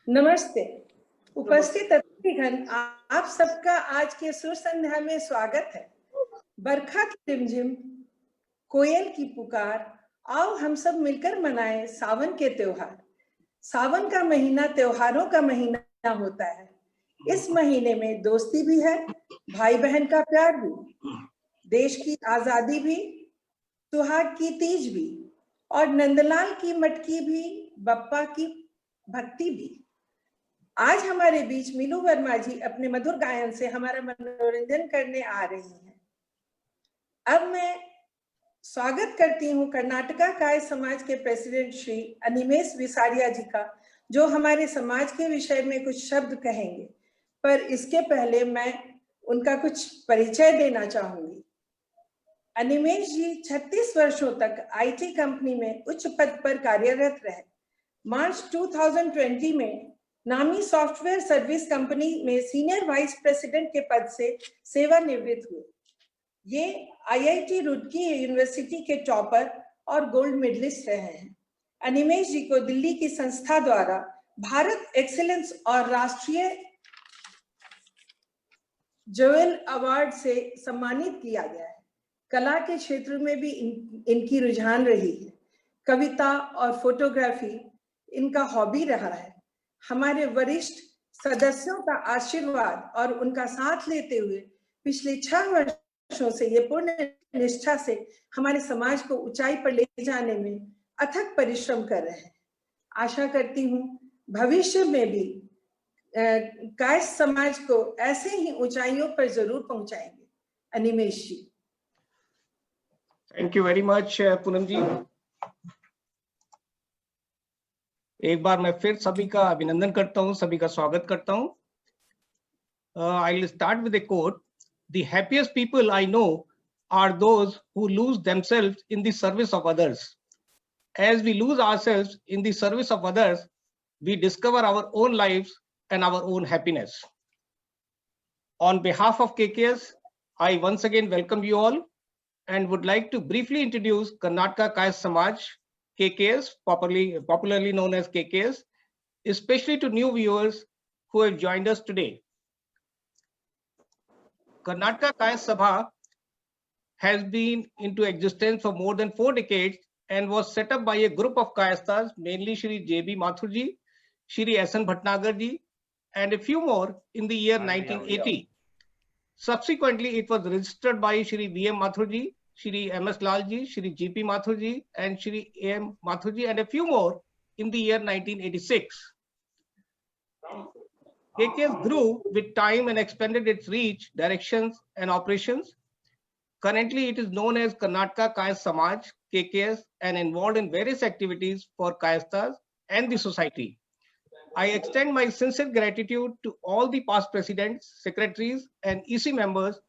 नमस्ते। उपस्थित अतिथिगण, आप सबका आज के सुर संध्या में स्वागत है। बरखा की रिमझिम, कोयल की पुकार, आओ हम सब मिलकर मनाएं सावन के त्योहार। सावन का महीना त्योहारों का महीना होता है। इस महीने में दोस्ती भी है, भाई बहन का प्यार भी, देश की आजादी भी, सुहाग की तीज भी और नंदलाल की मटकी भी, बप्पा की भक्ति भी। आज हमारे बीच मीनू वर्मा जी अपने मधुर गायन से हमारा मनोरंजन करने आ रही हैं। अब मैं स्वागत करती हूँ कर्नाटका काय समाज के प्रेसिडेंट श्री अनिमेश विसारिया जी का, जो हमारे समाज के विषय में कुछ शब्द कहेंगे। पर इसके पहले मैं उनका कुछ परिचय देना चाहूंगी। अनिमेश जी 36 वर्षों तक आईटी कंपनी में उच्च पद पर कार्यरत रहे। मार्च 2020 में नामी सॉफ्टवेयर सर्विस कंपनी में सीनियर वाइस प्रेसिडेंट के पद से सेवानिवृत्त हुए। ये आईआईटी रुड़की यूनिवर्सिटी के टॉपर और गोल्ड मेडलिस्ट रहे हैं। अनिमेश जी को दिल्ली की संस्था द्वारा भारत एक्सीलेंस और राष्ट्रीय जोएल अवार्ड से सम्मानित किया गया है। कला के क्षेत्र में भी इनकी रुझान रही है। कविता और फोटोग्राफी इनका हॉबी रहा है। हमारे वरिष्ठ सदस्यों का आशीर्वाद और उनका साथ लेते हुए पिछले 6 वर्षों से ये पूर्ण निष्ठा से हमारे समाज को ऊंचाई पर ले जाने में अथक परिश्रम कर रहे हैं। आशा करती हूँ भविष्य में भी काय समाज को ऐसे ही ऊंचाइयों पर जरूर पहुंचाएंगे। Animesh ji. Thank you very much Poonam ji. एक बार मैं फिर सभी का अभिनंदन करता हूं, सभी का स्वागत करता हूं। I will start with a quote. The happiest people I know are those who lose themselves in the service of others. As we lose ourselves in the service of others, we discover our own lives and our own happiness. On behalf of KKS, I once again welcome you all and would like to briefly introduce Karnataka Kaya Samaj, KKS, popularly known as KKS, especially to new viewers who have joined us today. Karnataka Kaya Sabha has been into existence for more than 4 decades and was set up by a group of Kayasthas, mainly Shri J.B. Mathurji, Shri S.N. Bhatnagarji, and a few more in the year 1980. Subsequently, it was registered by Shri V.M. Mathurji, Shri M.S. Lalji, Shri G.P. Mathurji, and Shri A.M. Mathurji, and a few more in the year 1986. KKS grew with time and expanded its reach, directions, and operations. Currently, it is known as Karnataka Kaya Samaj, KKS, and involved in various activities for Kayasthas and the society. I extend my sincere gratitude to all the past presidents, secretaries, and EC members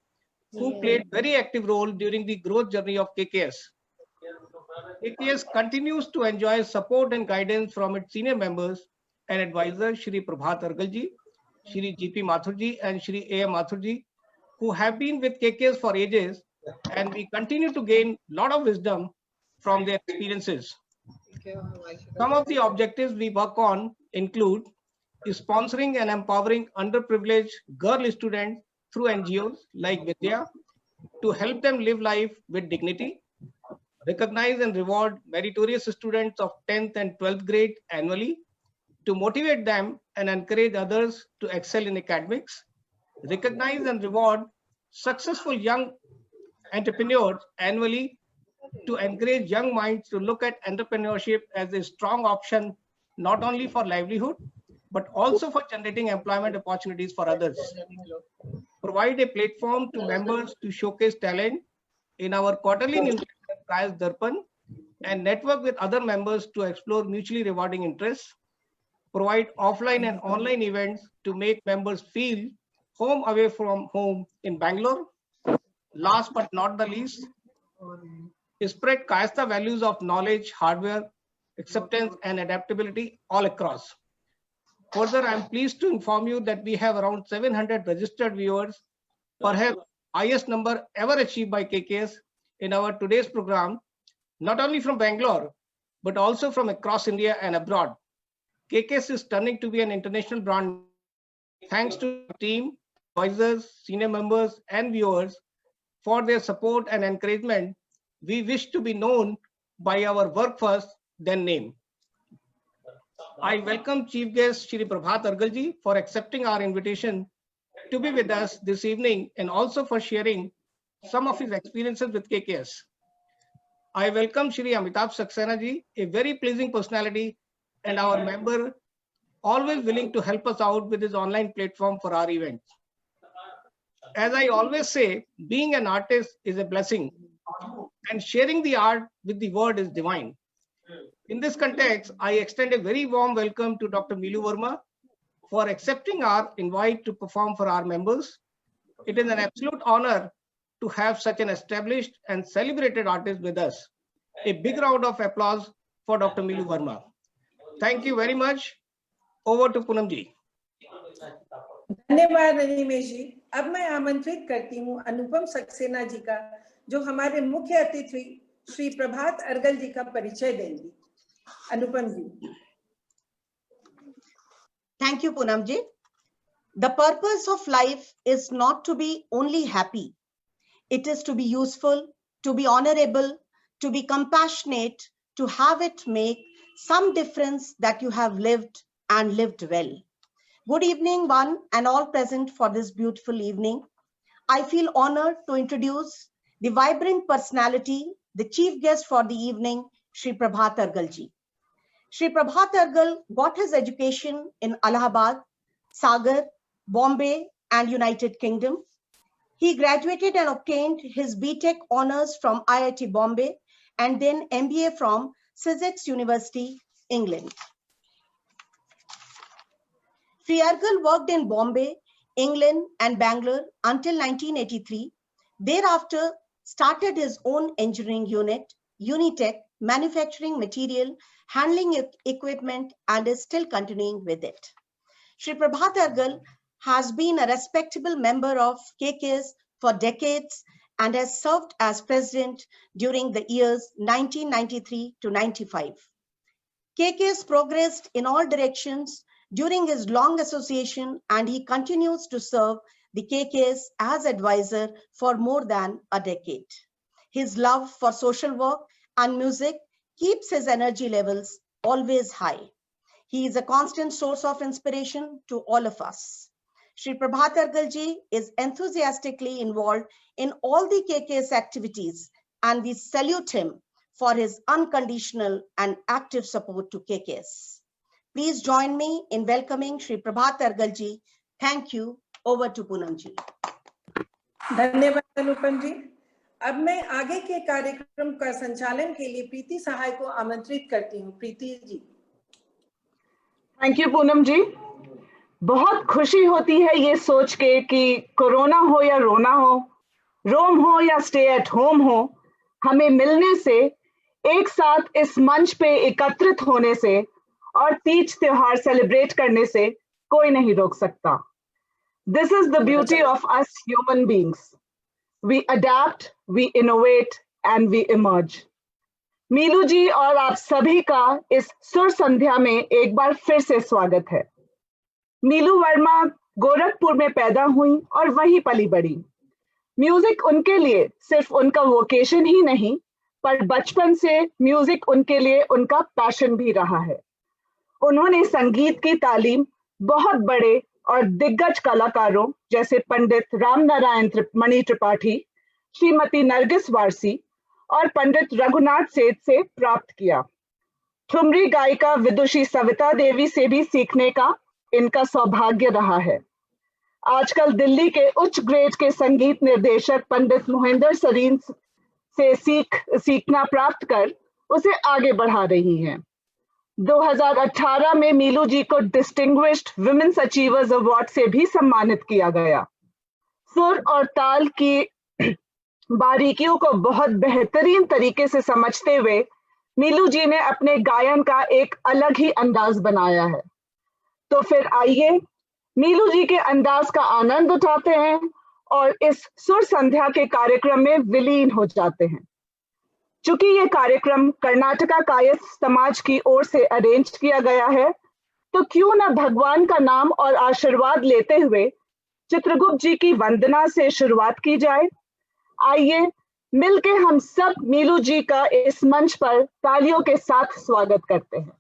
who played very active role during the growth journey of KKS. KKS continues to enjoy support and guidance from its senior members and advisors, Shri Prabhat Argalji, Shri G.P. Mathurji, and Shri A.M. Mathurji, who have been with KKS for ages, and we continue to gain a lot of wisdom from their experiences. Some of the objectives we work on include sponsoring and empowering underprivileged girl students through NGOs like Vidya to help them live life with dignity, recognize and reward meritorious students of 10th and 12th grade annually to motivate them and encourage others to excel in academics, recognize and reward successful young entrepreneurs annually to encourage young minds to look at entrepreneurship as a strong option, not only for livelihood, but also for generating employment opportunities for others. Provide a platform to members to showcase talent in our quarterly newsletter, Kayas Darpan, and network with other members to explore mutually rewarding interests. Provide offline and online events to make members feel home away from home in Bangalore. Last but not the least, spread Kayastha values of knowledge, hardware, acceptance, and adaptability all across. Further, I am pleased to inform you that we have around 700 registered viewers, perhaps highest number ever achieved by KKS in our today's program, not only from Bangalore, but also from across India and abroad. KKS is turning to be an international brand. Thanks to the team, advisors, senior members, and viewers for their support and encouragement. We wish to be known by our work first, then name. I welcome Chief Guest Shri Prabhat Argalji for accepting our invitation to be with us this evening and also for sharing some of his experiences with KKS. I welcome Shri Amitabh Saxena ji, a very pleasing personality and our member, always willing to help us out with his online platform for our events. As I always say, being an artist is a blessing and sharing the art with the world is divine. In this context, I extend a very warm welcome to Dr. Meelu Verma for accepting our invite to perform for our members. It is an absolute honor to have such an established and celebrated artist with us. A big round of applause for Dr. Meelu Verma. Thank you very much. Over to Poonam ji. धन्यवाद अनिमेश जी। अब मैं आमंत्रित करती हूँ अनुपम सक्सेना जी का, जो हमारे मुख्य अतिथि श्री प्रभात अर्गल जी का परिचय देंगी। अनुपम जी। Thank you, Poonam ji. The purpose of life is not to be only happy. It is to be useful, to be honorable, to be compassionate, to have it make some difference that you have lived and lived well. Good evening, one and all present for this beautiful evening. I feel honored to introduce the vibrant personality, the chief guest for the evening, Shri Prabhat Argal ji. Shri Prabhat Argal got his education in Allahabad, Sagar, Bombay, and United Kingdom. He graduated and obtained his BTech honors from IIT Bombay and then MBA from Sussex University, England. Shri Argal worked in Bombay, England, and Bangalore until 1983. Thereafter, started his own engineering unit, Unitech, manufacturing material, handling equipment, and is still continuing with it. Shri Prabhat Argal has been a respectable member of KKS for decades and has served as president during the years 1993 to 95. KKS progressed in all directions during his long association, and he continues to serve the KKS as advisor for more than a decade. His love for social work and music keeps his energy levels always high. He is a constant source of inspiration to all of us. Shri Prabhat Argal ji is enthusiastically involved in all the KKS activities, and we salute him for his unconditional and active support to KKS. Please join me in welcoming Shri Prabhat Argal ji. Thank you. Over to Poonam ji. धन्यवाद अनुपम जी। अब मैं आगे के कार्यक्रम का संचालन के लिए प्रीति सहाय को आमंत्रित करती हूँ। प्रीति जी। थैंक यू पूनम जी। बहुत खुशी होती है ये सोच के कि कोरोना हो या रोना हो, रोम हो या स्टे एट होम हो, हमें मिलने से, एक साथ इस मंच पे एकत्रित होने से और तीज त्योहार सेलिब्रेट करने से कोई नहीं रोक सकता। This is the beauty of us human beings. We adapt, we innovate, and we emerge. मीलू जी और आप सभी का इस सुर संध्या में एक बार फिर से स्वागत है। मीलू वर्मा गोरखपुर में पैदा हुई और वहीं पली बड़ी। म्यूजिक उनके लिए सिर्फ उनका वोकेशन ही नहीं, पर बचपन से म्यूजिक उनके लिए उनका पैशन भी रहा है। उन्होंने संगीत की तालीम बहुत बड़े और दिग्गज कलाकारों जैसे पंडित रामनारायण मणि त्रिपाठी, श्रीमती नरगिस वारसी और पंडित रघुनाथ सेठ से प्राप्त किया। ठुमरी गायिका विदुषी सविता देवी से भी सीखने का इनका सौभाग्य रहा है। आजकल दिल्ली के उच्च ग्रेड के संगीत निर्देशक पंडित मोहिंदर सरीन से सीखना प्राप्त कर उसे आगे बढ़ा रही हैं। 2018 में मीलू जी को डिस्टिंग्विश्ड विमेन्स अचीवर्स अवार्ड से भी सम्मानित किया गया। सुर और ताल की बारीकियों को बहुत बेहतरीन तरीके से समझते हुए मीलू जी ने अपने गायन का एक अलग ही अंदाज बनाया है। तो फिर आइए मीलू जी के अंदाज का आनंद उठाते हैं और इस सुर संध्या के कार्यक्रम में विलीन हो जाते हैं। चूंकि ये कार्यक्रम कर्नाटका कायस्थ समाज की ओर से अरेंज किया गया है, तो क्यों ना भगवान का नाम और आशीर्वाद लेते हुए चित्रगुप्त जी की वंदना से शुरुआत की जाए। आइए मिलके हम सब मीलू जी का इस मंच पर तालियों के साथ स्वागत करते हैं।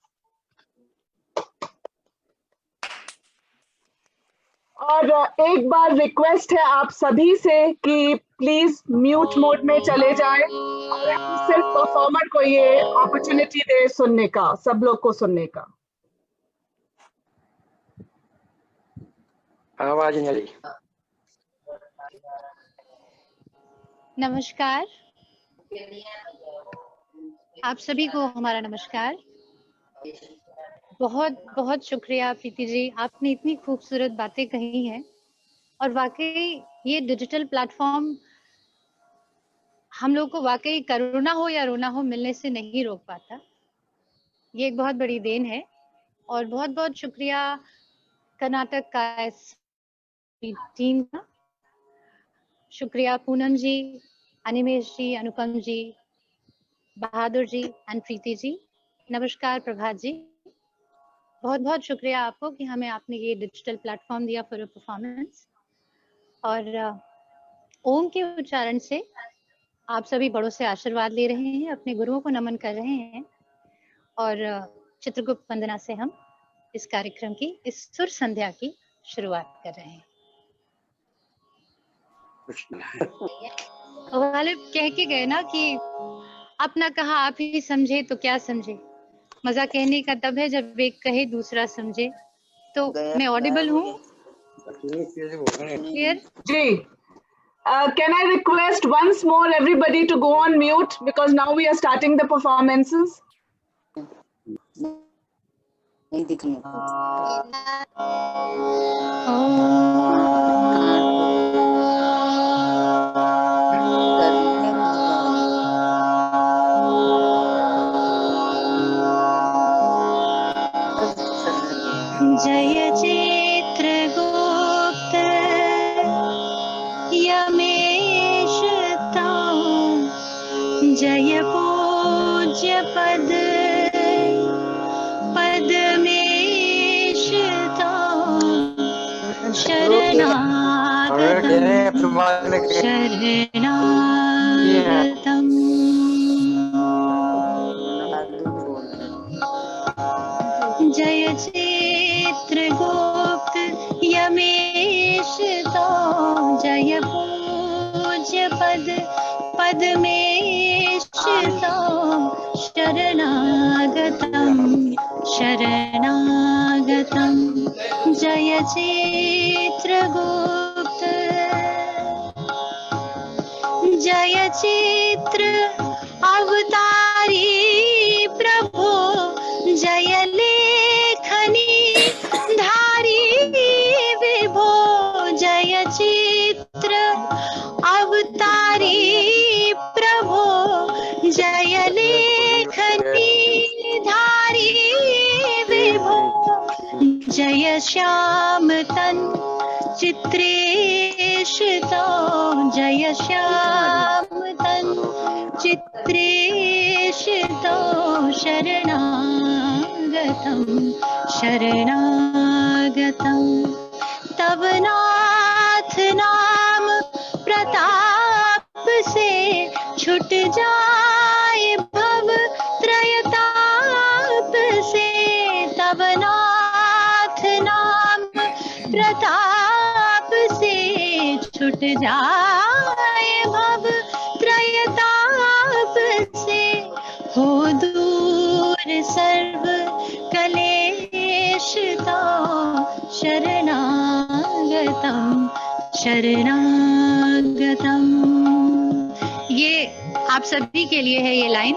और एक बार रिक्वेस्ट है आप सभी से कि प्लीज म्यूट मोड में चले जाएं और हम सिर्फ परफॉर्मर को ये अपॉर्चुनिटी दे सुनने का, सब लोग को सुनने का। आवाज नहीं आ रही। नमस्कार, आप सभी को हमारा नमस्कार। बहुत बहुत शुक्रिया प्रीति जी, आपने इतनी खूबसूरत बातें कही हैं और वाकई ये डिजिटल प्लेटफॉर्म हम लोग को वाकई करुणा हो या रोना हो मिलने से नहीं रोक पाता। ये एक बहुत बड़ी देन है और बहुत बहुत शुक्रिया कर्नाटक का टीम का। शुक्रिया पूनम जी, अनिमेश जी, अनुपम जी, बहादुर जी एंड प्रीति जी। नमस्कार प्रभात जी, बहुत बहुत शुक्रिया आपको कि हमें आपने ये डिजिटल प्लेटफॉर्म दिया फॉर अ परफॉर्मेंस। और ओम के उच्चारण से आप सभी बड़ों से आशीर्वाद ले रहे हैं, अपने गुरुओं को नमन कर रहे हैं और चित्रगुप्त वंदना से हम इस कार्यक्रम की, इस सुर संध्या की शुरुआत कर रहे हैं। गालिब कह के गए ना कि अपना कहा आप ही समझे तो क्या समझे। मजा कहने का तब है जब एक कहे दूसरा समझे। तो मैं ऑडिबल हूँ? क्लियर? जी, can I request once more everybody to go on mute because now we are starting the performances. नहीं दिख रही। जय चित्रगुप्त यमेश ताऊ, जय पूज्य पद्मेश ताऊ, शरणागतम् जय चित्रगुप्त यमेश ताऊ, जय पूज्य पद्मेश ताऊ, शरणागतम् जय चित्रगुप्त। जय चित्र अवतारी प्रभो, जय लेखनी धारी विभो, जय चित्र अवतारी प्रभो, जय लेखनी धारी विभो, जय श्याम तन चित्रेश ताऊ, जय श्याम तन चित्रेश ताऊ, शरणागतम् तव नाथ नाम प्रताप से छुट जाए भव त्रयताप से, तव नाथ नाम प्रताप से छुट जाए भव त्रयताप से, हो दूर सर्व कलेश ताऊ, शरणागतम्। ये आप सभी के लिए है ये लाइन,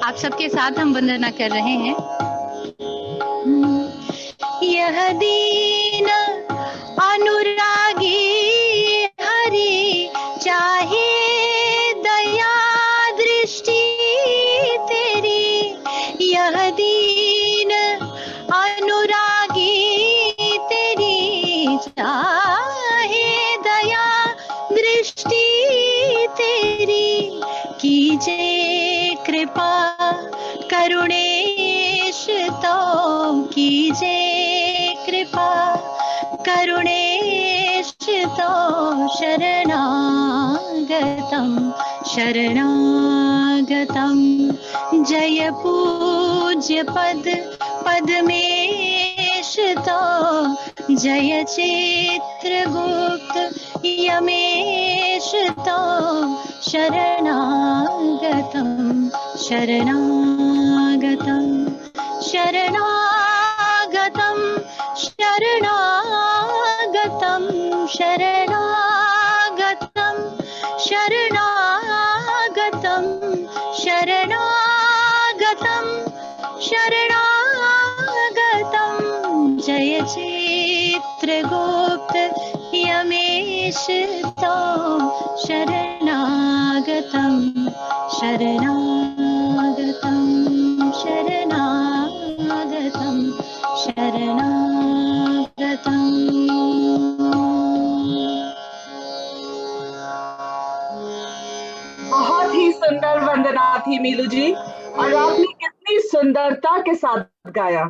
आप सबके साथ हम वंदना कर रहे हैं। यह दीन अनुरागी हरि चाहे दया दृष्टि तेरी, यह दीन अनुरागी तेरी चाहे दया दृष्टि तेरी, कीजे कृपा करुणेश ताऊ, कीजे करुणेशितो शरणागतं शरणागतं जय पूज्य पद्मेशितो जय चित्रगुप्त यमेशितो शरणागतं शरणागतं शरणागतं शरणागतं शरणागतं शरणागतं शरणागतं शरणागतं जय चित्रगुप्त यमेशितो शरणागतं शरणागतं शरणागतं शरणागतं। बहुत ही सुंदर वंदना थी मीलू जी, और आपने कितनी सुंदरता के साथ गाया।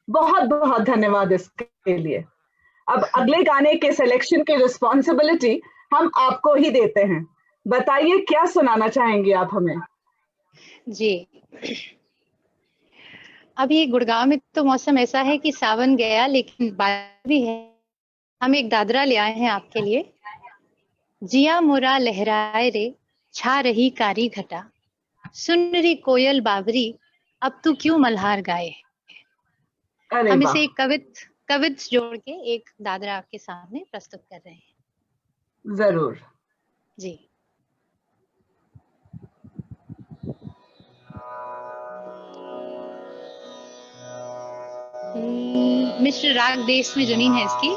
बहुत बहुत धन्यवाद इसके लिए। अब अगले गाने के सिलेक्शन की रिस्पॉन्सिबिलिटी हम आपको ही देते हैं। बताइए क्या सुनाना चाहेंगे आप हमें? जी, अभी गुड़गांव में तो मौसम ऐसा है कि सावन गया लेकिन बारिश भी है। हम एक दादरा ले आए हैं आपके लिए। जिया मोरा लहराए रे छा रही कारी घटा, सुन रही कोयल बावरी अब तू क्यों मल्हार गाए। अरे हम वाह, इसे एक कवित जोड़ के एक दादरा आपके सामने प्रस्तुत कर रहे हैं। जरूर। जी, मिश्र राग देश में जुनी है इसकी।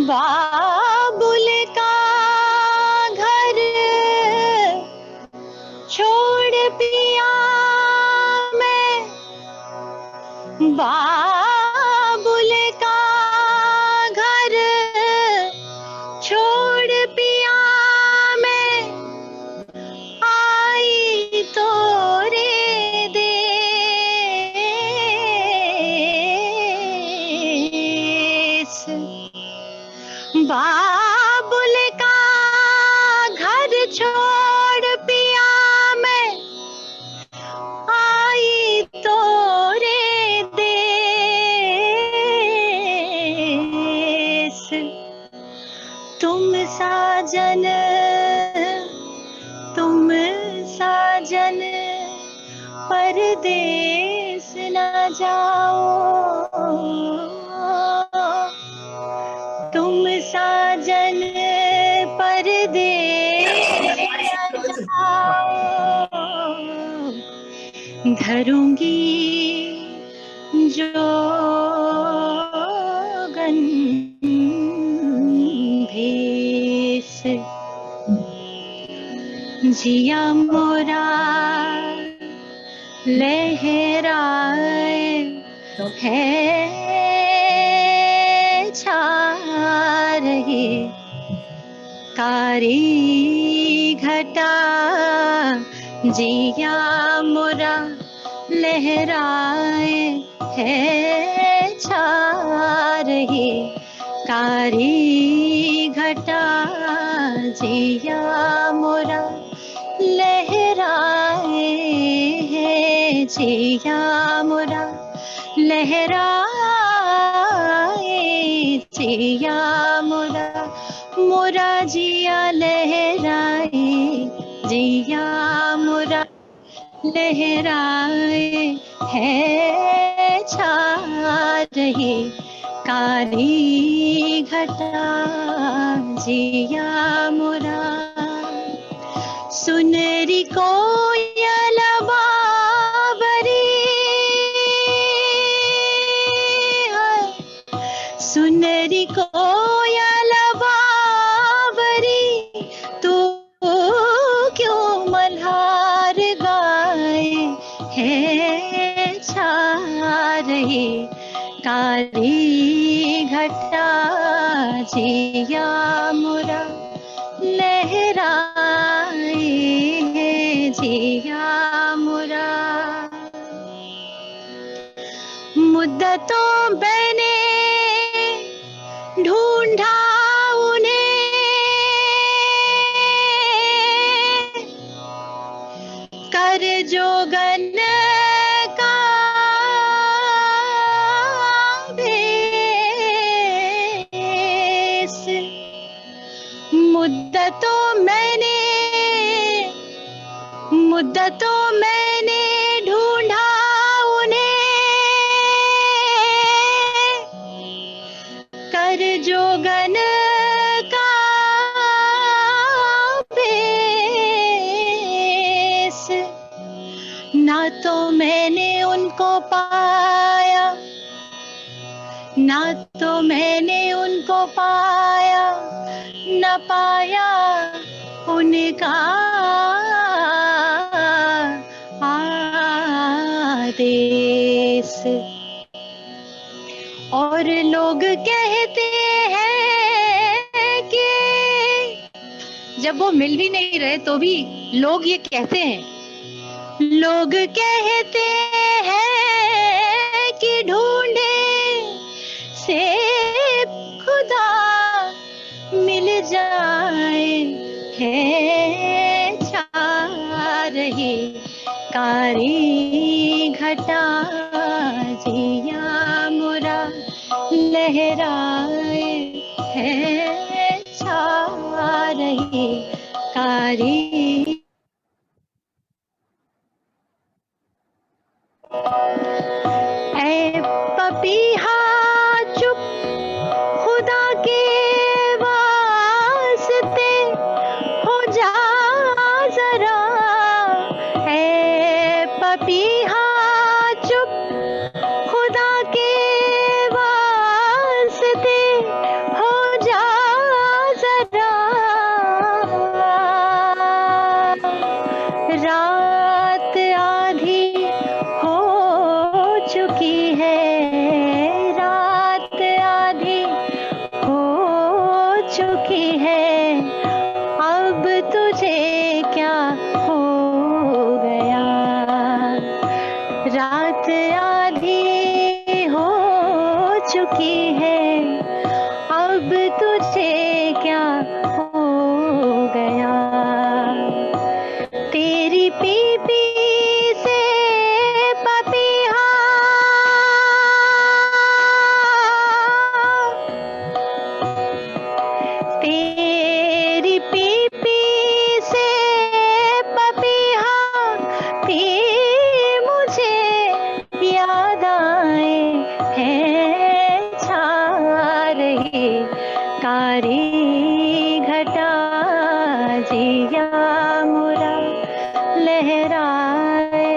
बाबुल का घर छोड़ पिया मैं, बाबुल का घर छोड़ पिया मैं, आई तोरे देश। बाबुल का घर छोड़ पिया मैं, आई तोरे देश। तुम साजन परदेस न जाओ, तुम साजन परदेस न जाओ, धरूंगी जोगन भेस। जिया मोरा लहराए है छा रही कारी घटा, जिया मोरा लहराए है छा रही कारी घटा, जिया मोरा लहराए है, जिया मोरा लहराए, जिया मोरा मोरा जिया लहराए, जिया मोरा लहराए है छा रही काली घटा, जिया मोरा। सुनरी कोयल बावरी है, सुनरी कोयल बावरी तू क्यों मल्हार गाए है छा रही काली घटा जिया मुरा लहराए है जिया मुरा। मुद्दतों मैंने ढूंढा उन्हें कर जोगन का भेस। मुद्दतों मैंने ढूंढा उन्हें कर जोगन का भेस। ना तो मैंने उनको पाया, ना तो मैंने उनको पाया, न पाया उनका आदेश। और लोग कहते हैं कि जब वो मिल भी नहीं रहे तो भी लोग ये कहते हैं, लोग कहते हैं कि ढूंढे से खुदा मिल जाए है छा रही कारी घटा जिया मुरा लहराए है छा रही कारी। ऐ पपीहा चुप खुदा के वास्ते हो जा जरा। ऐ पपीहा चुप खुदा के वास्ते हो जा जरा। रात आधी हो चुकी है, रात आधी हो चुकी है, अब तुझे क्या हो गया। रात आधी हो चुकी है, अब तुझे क्या हो गया। तेरी पीपी से पपीहा तेरी पीपी से पपीहा पी मुझे याद आए है छा रही कारी घटा जिया मुरा लहराए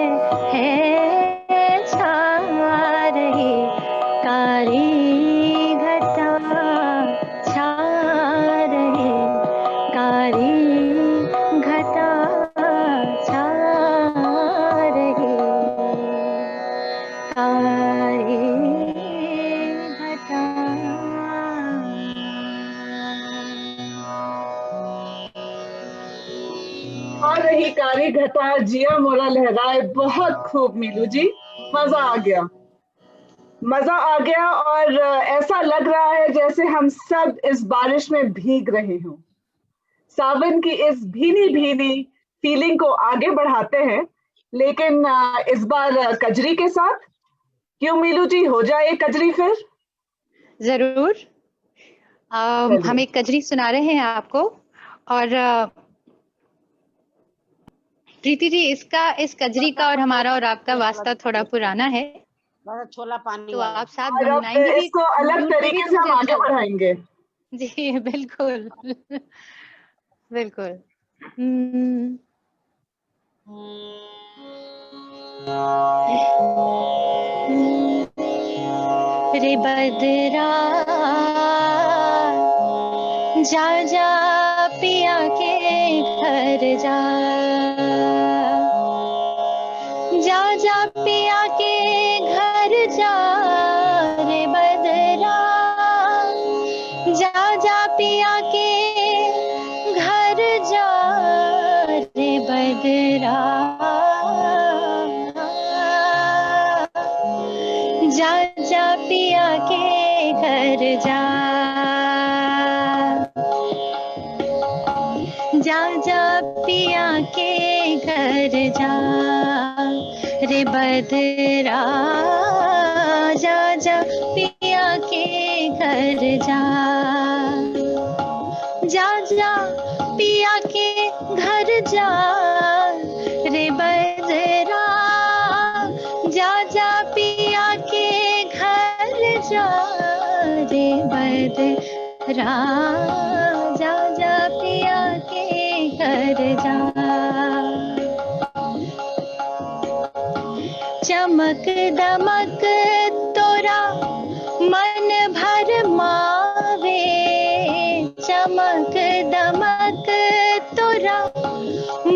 है छा रही कारी घटा छा रही कारी घटा छा रही कारी घटा। आ रही कारी घटा जिया मोरा लहराए। बहुत खूब मीलू जी, मजा आ गया, मजा आ गया। और ऐसा लग रहा है जैसे हम सब इस बारिश में भीग रहे हों। सावन की इस भीनी भीनी फीलिंग को आगे बढ़ाते हैं, लेकिन इस बार कजरी के साथ। क्यों मीलू जी, हो जाए कजरी फिर? जरूर। चलिए। हम एक कजरी सुना रहे हैं आपको। और प्रीति जी, इस कजरी का और हमारा और आपका वास्ता थोड़ा पुराना है, छोला पानी तो वाला। आप साथ और अब गुनगुनाएंगे भी, इसको अलग ढूंढ के भी तरीके तो से हम मुझे आगे अच्छा लगेगा। बढ़ाएंगे। जी बिल्कुल बिल्कुल। रे बदरा जा जा पिया के घर जा, जा जा पिया के घर जा। जा जा पिया के घर जा, जा जा पिया के घर जा रे बदरा, जा जा पिया के घर जा, जा जा पिया के घर जा रे बदरा, जा जा पिया के घर जा रे बदरा, जा जा पिया के घर जा। चमक दमक तोरा मन भर मावे, चमक दमक तोरा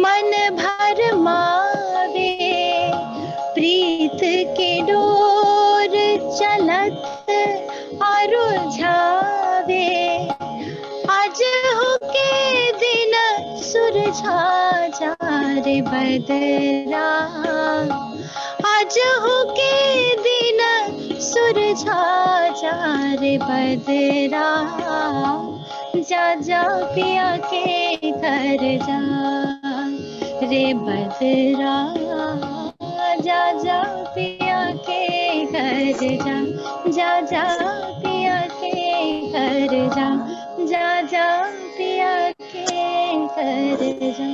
मन भर मावे, प्रीत के डोर चलत और उलझावे, आज होके दिन सुरझा जा रे बदरा, आज होके दिन सुरझा जा रे बदरा, जा जा पिया के घर जा रे बदरा, जा जा पिया के घर जा, जा जा पिया के घर जा, जा जा पिया के घर जा।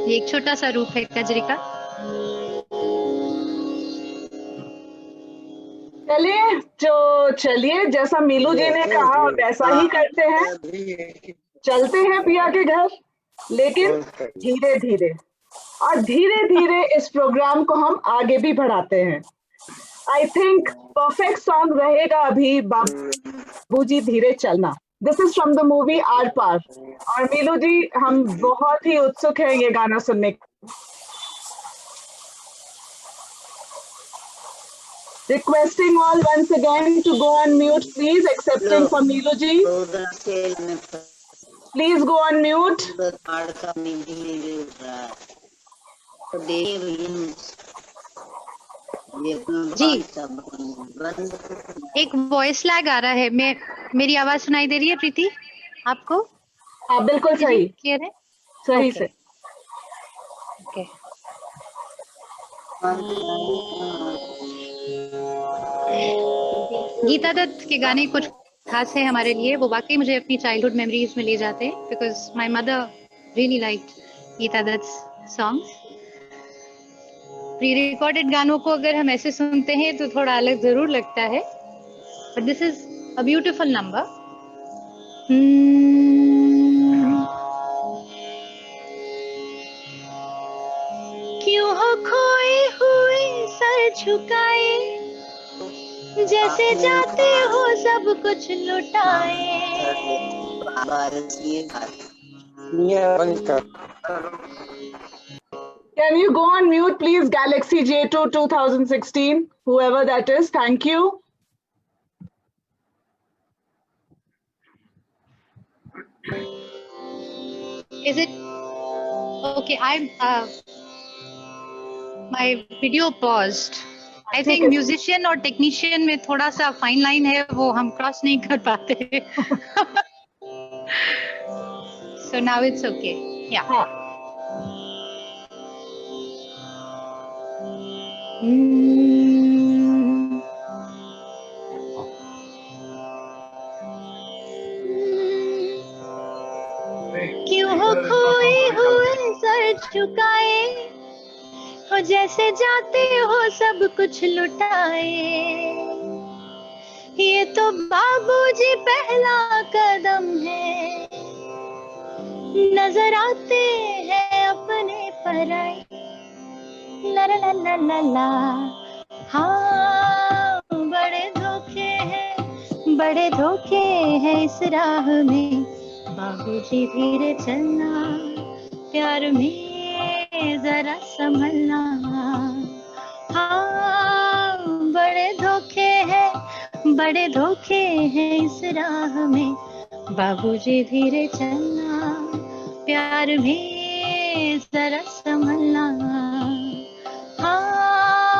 ये एक छोटा सा रूप है कजरी का। चलिए तो चलिए, जैसा मीलू जी ने कहा वैसा ही करते हैं, चलते हैं पिया के घर, लेकिन धीरे धीरे, और धीरे धीरे इस प्रोग्राम को हम आगे भी बढ़ाते हैं। आई थिंक परफेक्ट सॉन्ग रहेगा अभी बाबूजी धीरे चलना। This is from the movie Aar Paar, और मीलू जी हम बहुत ही उत्सुक हैं ये गाना सुनने। Requesting all once again to go on mute, please, excepting for Meelu ji. Please go on mute. जी एक वॉइस लैग आ रहा है, मेरी आवाज सुनाई दे रही है प्रीति आपको? हाँ बिल्कुल सही, क्लियर है, सही से। ओके। गीता दत्त के गाने कुछ खास है हमारे लिए, वो वाकई मुझे अपनी चाइल्डहुड मेमोरीज में ले जाते हैं, because my mother really liked Geeta Dutt songs. Pre recorded गानों को अगर हम ऐसे सुनते हैं तो थोड़ा अलग जरूर लगता है, but this is a beautiful number. क्यों हो खोए हुए सर झुकाए, जैसे जाते हो सब कुछ लुटाए। Can you go on mute, please, Galaxy J2 2016, whoever that is, thank you. Is it okay? My video paused. I think musician और technician में थोड़ा सा fine line है, वो हम cross नहीं कर पाते। So now it's okay. Yeah. क्यों हो खोए हुए सर झुकाए, हो जैसे जाते हो सब कुछ लुटाए। ये तो बाबूजी पहला कदम है, नजर आते हैं अपने पराए। ला ला ला ला ला ला, हाँ बड़े धोखे हैं, बड़े धोखे हैं इस राह में। बाबूजी धीरे चलना, प्यार में जरा संभलना। हाँ बड़े धोखे हैं, बड़े धोखे हैं इस राह में। बाबूजी धीरे चलना, प्यार में जरा संभलना। हाँ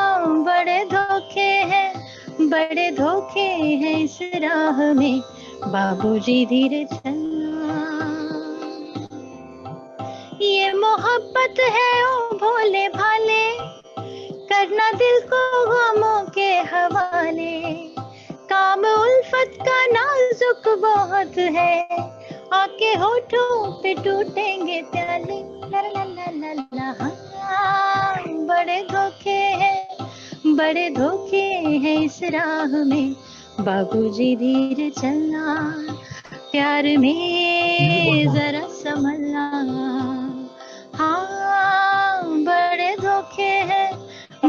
बड़े धोखे हैं इस राह में, बाबूजी धीरे चलना। ये मोहब्बत है ओ भोले भाले, करना दिल को गमों के हवाले। काम उल्फत का नाजुक बहुत है, आके होठों पे टूटेंगे प्याले। ला ला ला ला ला हाँ, बड़े धोखे हैं, बड़े धोखे हैं इस राह में, बाबूजी धीरे चलना। प्यार में जरा संभलना। हाँ, बड़े धोखे हैं,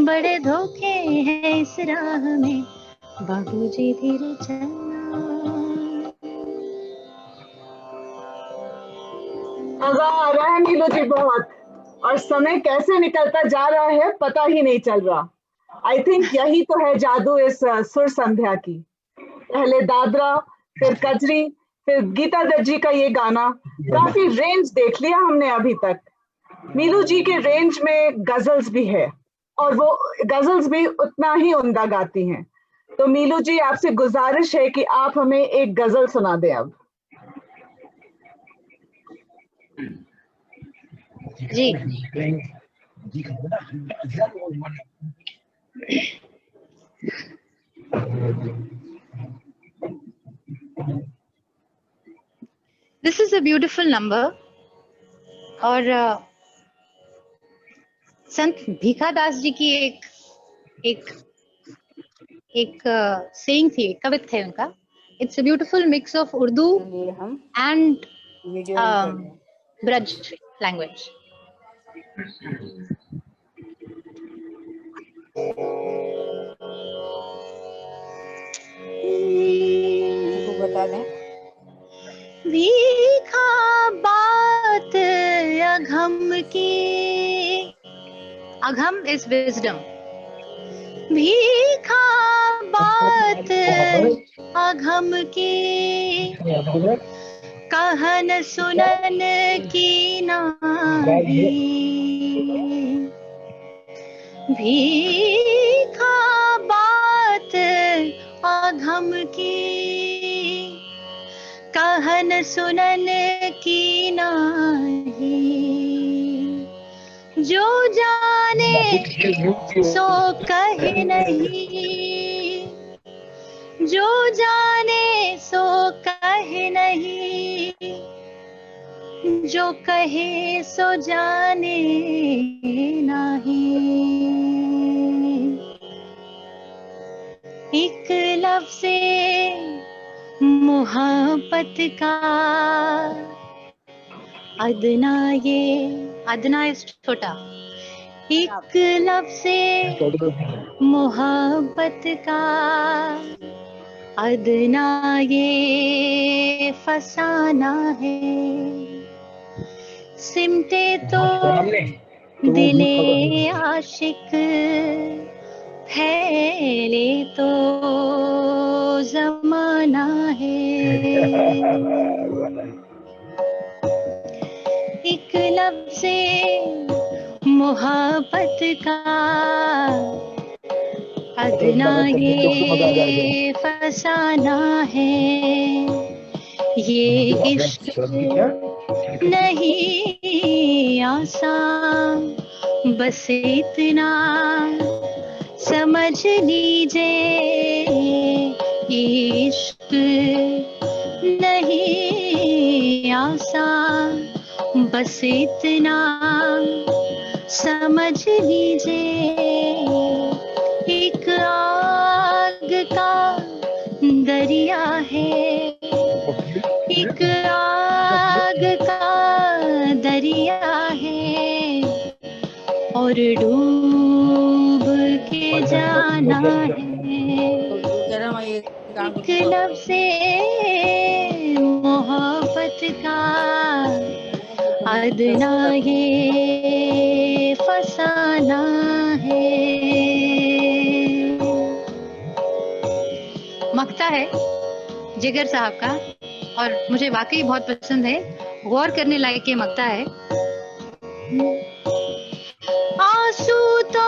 बड़े धोखे हैं इस राह में, बाबूजी धीरे चलना। मजा आ रहा है नीलू जी बहुत, और समय कैसे निकलता जा रहा है पता ही नहीं चल रहा। आई थिंक यही तो है जादू इस सुर संध्या की। पहले दादरा, फिर कजरी, फिर गीता दत्त जी का ये गाना, काफी रेंज देख लिया हमने अभी तक। नीलू जी के रेंज में गजल्स भी है, और वो गजल्स भी उतना ही उम्दा गाती हैं। तो नीलू जी, आपसे गुजारिश है कि आप हमें एक गजल सुना दें अब। जी। This is a beautiful number, और संत भीखादास जी की एक सेइंग थी, कवित थे उनका। It's a beautiful mix of Urdu and Braj language. बता दें। भीखा बात अघम की, अघम इज विजडम। भीखा बात अघम की, कहन सुनन की नाही। भीखा बात अघम की, कहन सुनन की नाही। जो जाने सो कहे नहीं, जो जाने सो कहे नहीं, जो कहे सो जाने नहीं। एक लफ्ज़ मोहब्बत का अदना, ये अदना इस छोटा, एक लफ्ज़ मोहब्बत का अदना ये फसाना है। सिमटे तो दिले आशिक, फैले तो जमाना है। एक लफ्ज़ मोहब्बत का अदना ये फसाना है। ये इश्क नहीं आसान, बस इतना समझ लीजिए। इश्क नहीं आसान, बस इतना समझ लीजिए। एक आग का दरिया है, एक आग का दरिया है, और डूब के जाना है। एक लफ्ज़ मोहब्बत का अदना ये फसाना है। मक्ता है जिगर साहब का, और मुझे वाकई बहुत पसंद है। गौर करने लायक ये मक्ता है। आंसू तो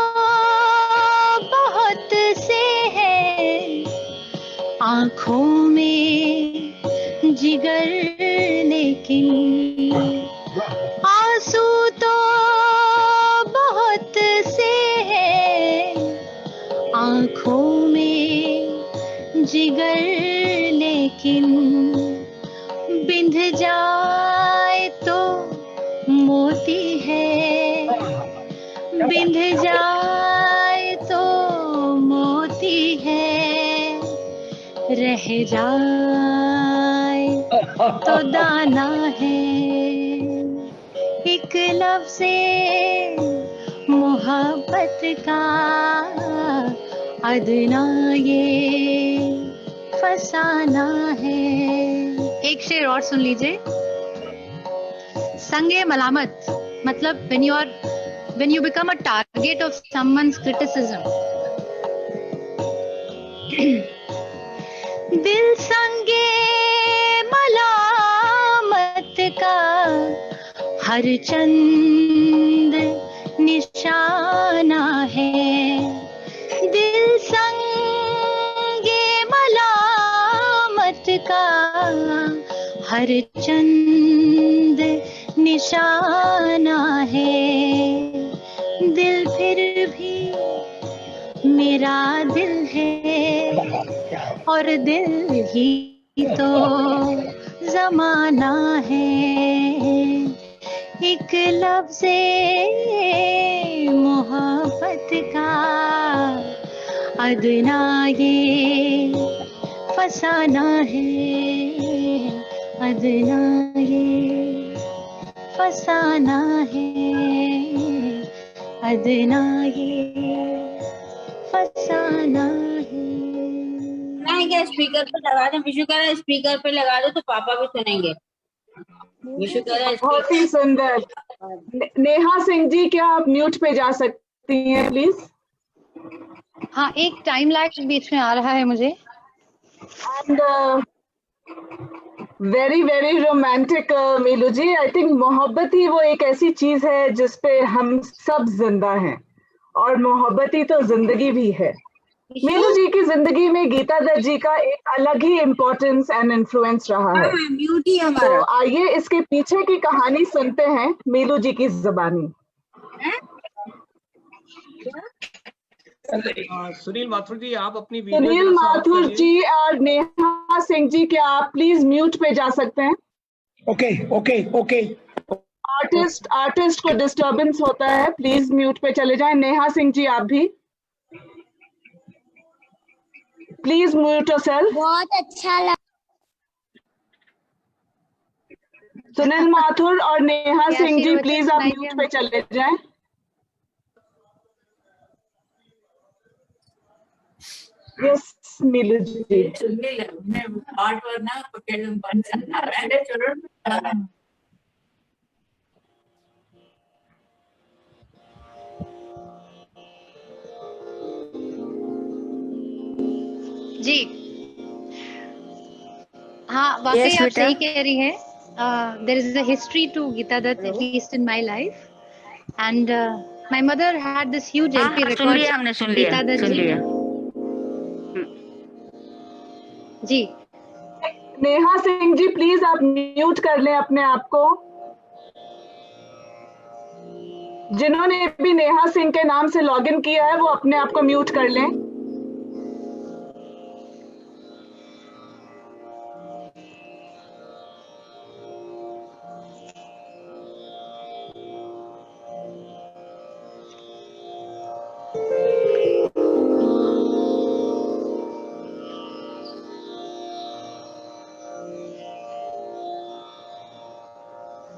बहुत से हैं, आँखों में जिगर लेकिन आंसू तो बहुत से हैं, आँखों में जिगर लेकिन बिंध जाए तो मोती है, बिंध जाए तो मोती है, रह जाए तो दाना है। एक लफ्ज़े मोहब्बत का अदना ये फसाना है। एक शेर और सुन लीजिए। संगे मलामत मतलब when you become a target of someone's criticism. दिल संगे मलामत का हर चंद निशाना है, दिल संगे मलामत का हर चंद निशाना है। दिल फिर भी मेरा दिल है और दिल ही तो जमाना है। एक लफ्ज़े मोहब्बत का अदना ये फसाना है, अदना ये फसाना है, अदना ये फसाना है। नहीं क्या स्पीकर पे लगा दो, विशु कह रहा है स्पीकर पे लगा दो तो पापा भी सुनेंगे। विशु कह रहा है बहुत ही सुंदर। नेहा सिंह जी, क्या आप म्यूट पे जा सकती हैं प्लीज? हाँ, एक टाइम लैग बीच में आ रहा है मुझे। And very very romantic Meelu ji. I think मोहब्बत ही वो एक ऐसी चीज है जिसपे हम सब जिंदा हैं, और मोहब्बत ही तो जिंदगी भी है। मीलू जी की जिंदगी में गीता दत्त जी का एक अलग ही इम्पोर्टेंस एंड इन्फ्लुएंस रहा है। म्यूट ही तो हमारा। आइए इसके पीछे की कहानी सुनते हैं मीलू जी की जुबानी। सुनील माथुर जी, आप अपनी सुनील माथुर जी और नेहा सिंह जी, क्या आप प्लीज म्यूट पे जा सकते हैं? ओके। आर्टिस्ट को डिस्टरबेंस होता है, प्लीज म्यूट पे चले जाएं। नेहा सिंह जी आप भी प्लीज म्यूट योरसेल्फ। बहुत अच्छा लगा। सुनील माथुर और नेहा क्या सिंह जी आशीर्वाद प्लीज आप सुनाइए म्यूट पे चले जाएं। यस मीलू जी। जी हाँ, वाकई Yes, आप बेटा। सही कह रही हैं। There is a history to Geeta Dutt, at least in my life, and my mother had this huge LP सुन रिकॉर्ड। लिया हमने, सुन लिया, गीता दत्त सुन जी लिया। जी नेहा सिंह जी प्लीज आप म्यूट कर लें अपने आप को। जिन्होंने भी नेहा सिंह के नाम से लॉगिन किया है वो अपने आप को म्यूट कर लें।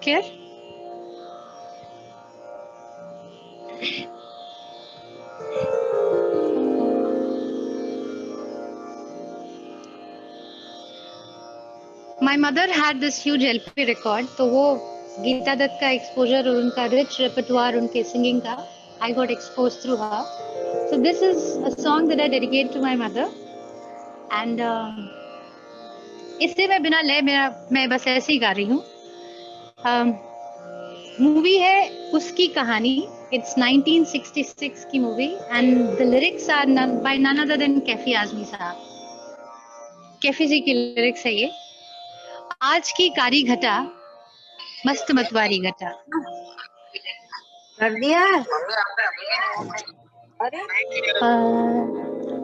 क्या? My mother had this huge LP record, तो वो गीता दत्त का एक्सपोजर और उनका रिच रेpertoire उनके सिंगिंग का, I got expose through her. So this is a song that I dedicate to my mother, and इससे मैं बिना लय मैं बस ऐसे ही गा रही हूँ। मूवी है उसकी कहानी, इट्स 1966 की movie, and the lyrics are by none other than Kaifi Azmi sahab. Kaifi जी की लिरिक्स है ये। आज की कारी घटा मस्त मतवारी घटा। कर दिया। अरे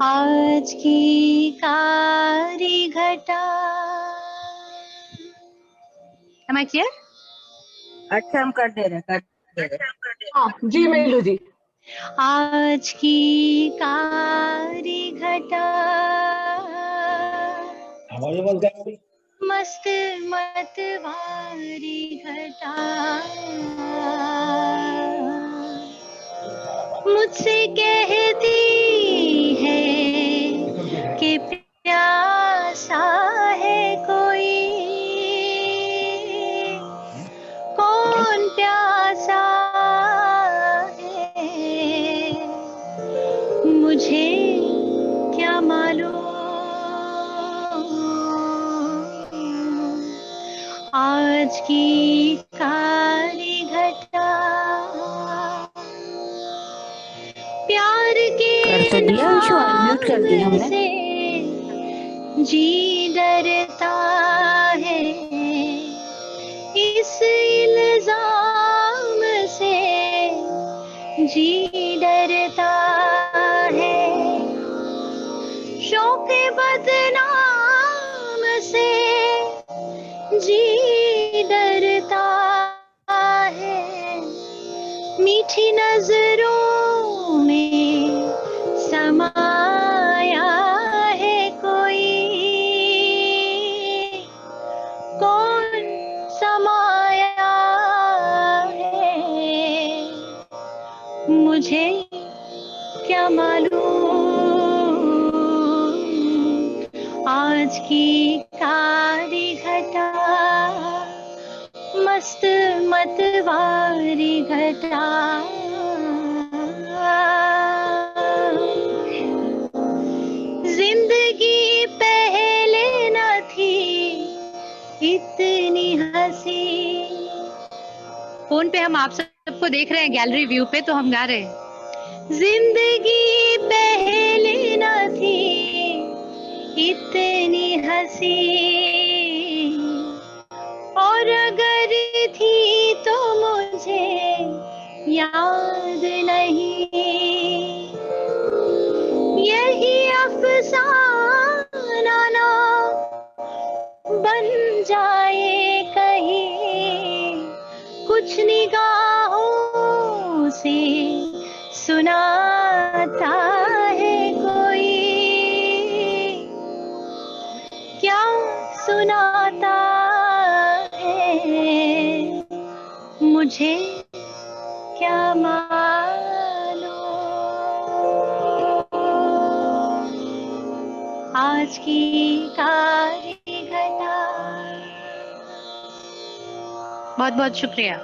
आज की कारी घटा। Am I clear? अच्छा, हम कर दे रहे। हाँ जी मेलू जी। आज की कारी घटा आवाज बंद कर अभी। मस्त मतवारी घटा मुझसे कहती है कि प्यासा है कोई। कौन प्यासा है मुझे क्या मालूम। आज की कारी घटा प्यार के कर तो दिया विशु, अनम्यूट कर दिया नाम हमने। से जी डरता है। इस इल्जाम से जी डरता है। शौक बदनाम से जी डरता है। मीठी नजरों में समाया है कोई। कौन समाया है मुझे क्या मालूम। आज की कारी घटा मस्त मतवारी घटा जिंदगी पहले न थी इतनी हंसी। फोन पे हम आप सबको देख रहे हैं गैलरी व्यू पे, तो हम गा रहे हैं। जिंदगी पहले न थी इतनी हंसी और अगर थी तो मुझे याद नहीं। यही अफसाना ना बन जाए कहीं। कुछ निगाहों से सुनाता है कोई। क्या सुनाता है मुझे क्या मालूम। आज की कारी घटा। बहुत बहुत शुक्रिया।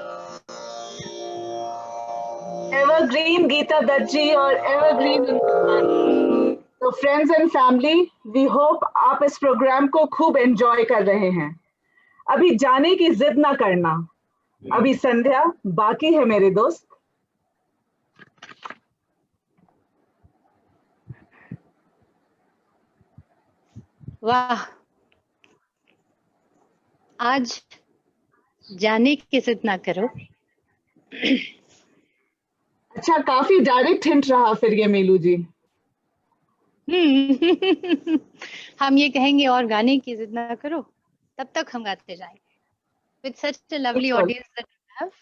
एवरग्रीन गीता दत्त जी और एवरग्रीन। तो friends and family, we hope आप इस प्रोग्राम को खूब एंजॉय कर रहे हैं। अभी जाने की जिद ना करना, अभी संध्या बाकी है मेरे दोस्त। वाह, आज जाने की जिद ना करो। अच्छा, काफी डायरेक्ट हिंट रहा फिर ये मेलू जी। हम ये कहेंगे और गाने की जिद ना करो, तब तक हम गाते जाएंगे। With such a lovely चलो। audience that we have.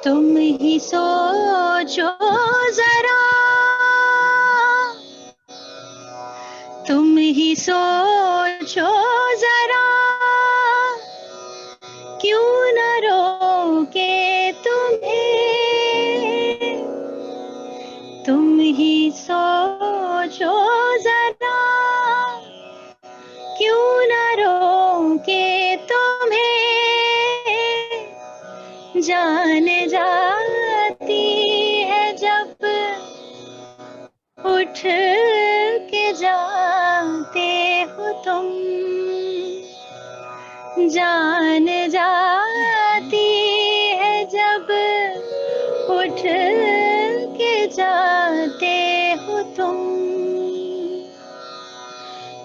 तुम ही सोचो जरा, तुम ही सोचो जरा, क्यों न रोके तुम्हें ही सोचो जरा, क्यों न रोके तुम्हें, जान जाती है जब उठ के जाते हो तुम, जान जाती है जब उठ के जाते हो तुम।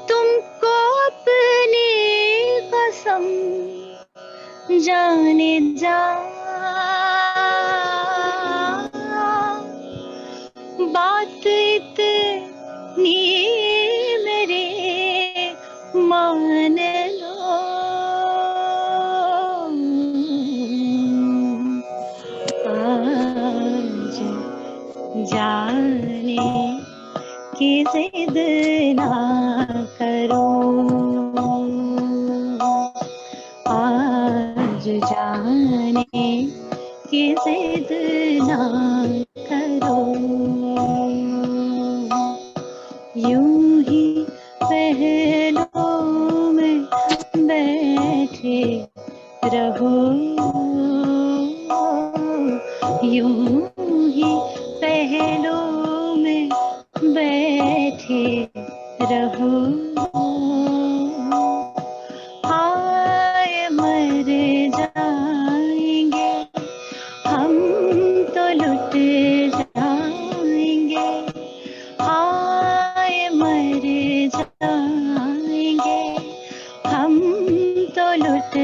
तुमको अपनी कसम जाने जा, बात इतनी मेरे मान लो, आज जाने की जिद ना करो, आज जाने की जिद ना करो, यूं ही पहलों में बैठे रहो, यूं ही पहलों में बैठे रहो, हाय मर जाएंगे हम तो लुट जाएंगे, हाय मर जाएंगे हम तो लुट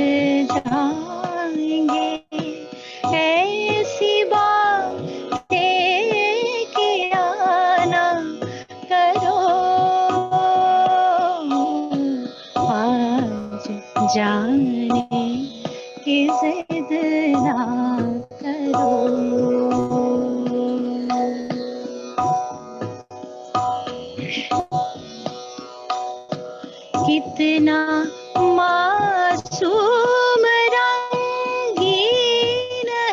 जाएंगे, ऐसी बातें किया ना करो, आज जाने की जिद ना करो। कितना मासूम रंगीन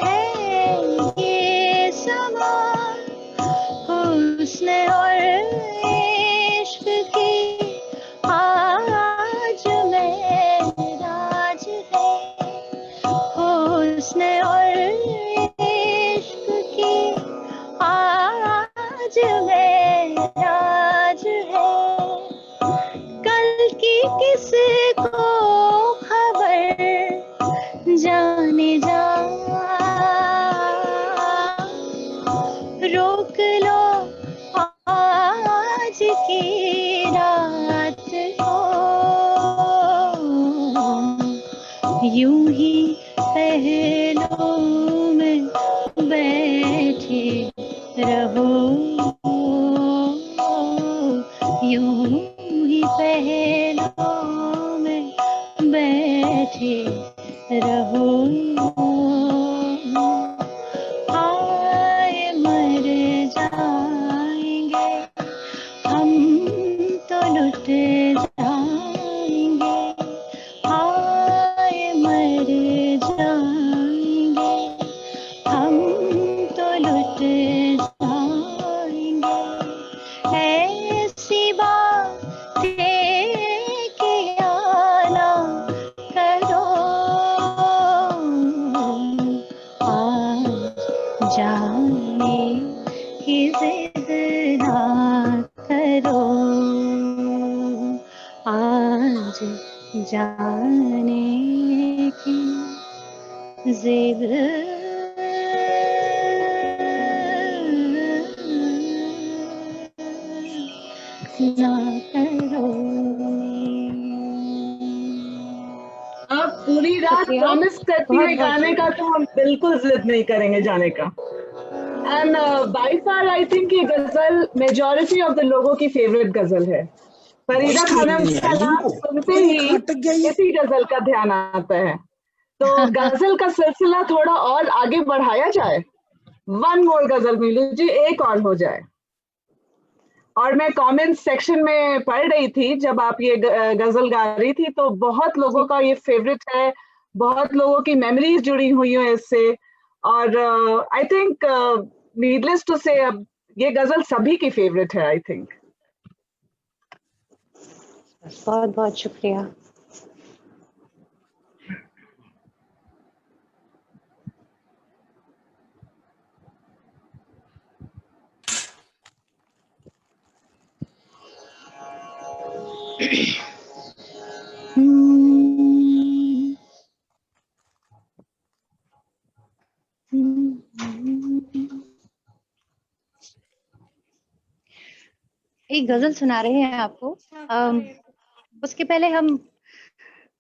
है ये समा, हुस्न और इश्क की आज महराज है, हुस्न और इश्क की आज महराज है, कल की किसको खबर जाने जा, रोक लो आज की रात को, यूं ही पहलों में बैठे रहो, यूं ही पहलों में बैठे रहो, हाय मर जाएंगे हम तो लुट जाएंगे, हाय मर जाएंगे हम तो लुट जाएंगे, ऐसी बातें किया ना करो, आज जाने की जिद ना करो, आज जाने की जिद ना करो। आप पूरी रात शुक्रिया। प्रॉमिस करती है बहुत-बहुत गाने का, तो हम बिल्कुल जिद नहीं करेंगे जाने का। And by far I think ये गजल मेजॉरिटी ऑफ द लोगों की फेवरेट गजल है। फरीदा खानम का नाम सुनते ही इसी गजल का ध्यान आता है, तो गजल का सिलसिला थोड़ा और आगे बढ़ाया जाए। वन मोर गजल मीलू जी, एक और हो जाए। और मैं कमेंट सेक्शन में पढ़ रही थी जब आप ये गजल गा रही थी, तो बहुत लोगों का ये फेवरेट है, बहुत लोगों की मेमोरीज जुड़ी हुई हैं इससे। और आई थिंक नीडलेस टू से, अब ये गजल सभी की फेवरेट है आई थिंक। बहुत बहुत शुक्रिया। एक गजल सुना रहे हैं आपको। उसके पहले हम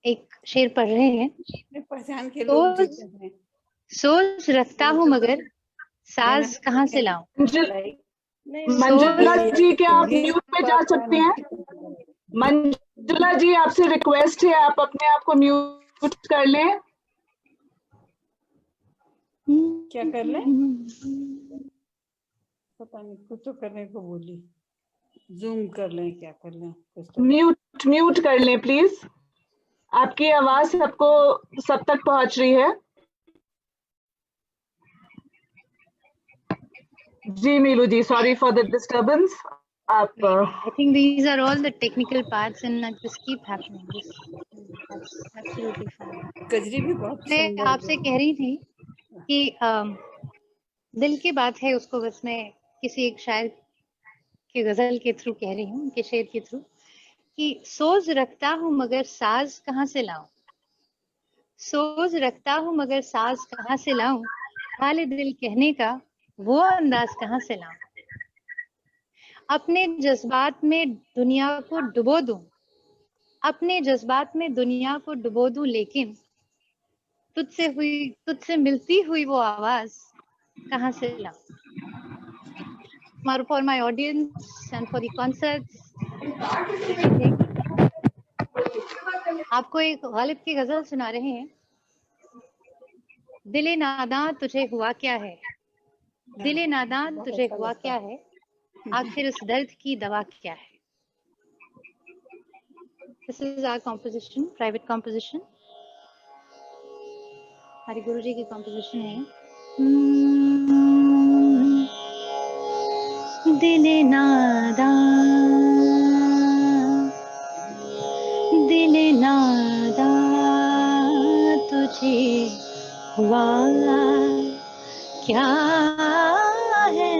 एक शेर पढ़ रहे हैं। पहचान के लोग सोच रखता हूँ मगर साज कहाँ से लाऊं। मंजुला जी क्या आप म्यूट पे जा सकते हैं? मंजुला जी आपसे रिक्वेस्ट है आप अपने आप को म्यूट कर लें। क्या कर ले? पता नहीं, कुछ तो करने को बोली। जूम कर लें, क्या कर लें? म्यूट कर लें प्लीज। आपकी आवाज सबको सब तक पहुंच रही है। जी मीलू जी, सॉरी फॉर द डिस्टर्बेंस। आप I think these are all the technical parts and that just keep happening. That's absolutely fine. गजरी भी बहुत मैं सुंदर आपसे कह रही थी कि दिल की बात है, उसको बस मैं किसी एक शायर की गजल के थ्रू कह रही हूँ, उनके शेर के थ्रू, कि सोच रखता हूँ मगर साज कहाँ से लाऊं। सोच रखता हूँ मगर साज कहाँ से लाऊं। हाल दिल कहने का वो अंदाज कहाँ से लाऊं। अपने जज्बात में दुनिया को डुबो दूं, अपने जज्बात में दुनिया को डुबो दूं, लेकिन तुझसे मिलती हुई वो आवाज कहाँ से लाऊं। For my audience and for the concerts, everything. आपको एक गालिब की गजल सुना रहे हैं। दिले नादां तुझे हुआ क्या है, दिले नादां तुझे हुआ क्या है, आखिर इस दर्द की दवा क्या है। This is our composition, private composition. हमारे गुरु जी की composition है। दिले नादां तुझे हुआ क्या है,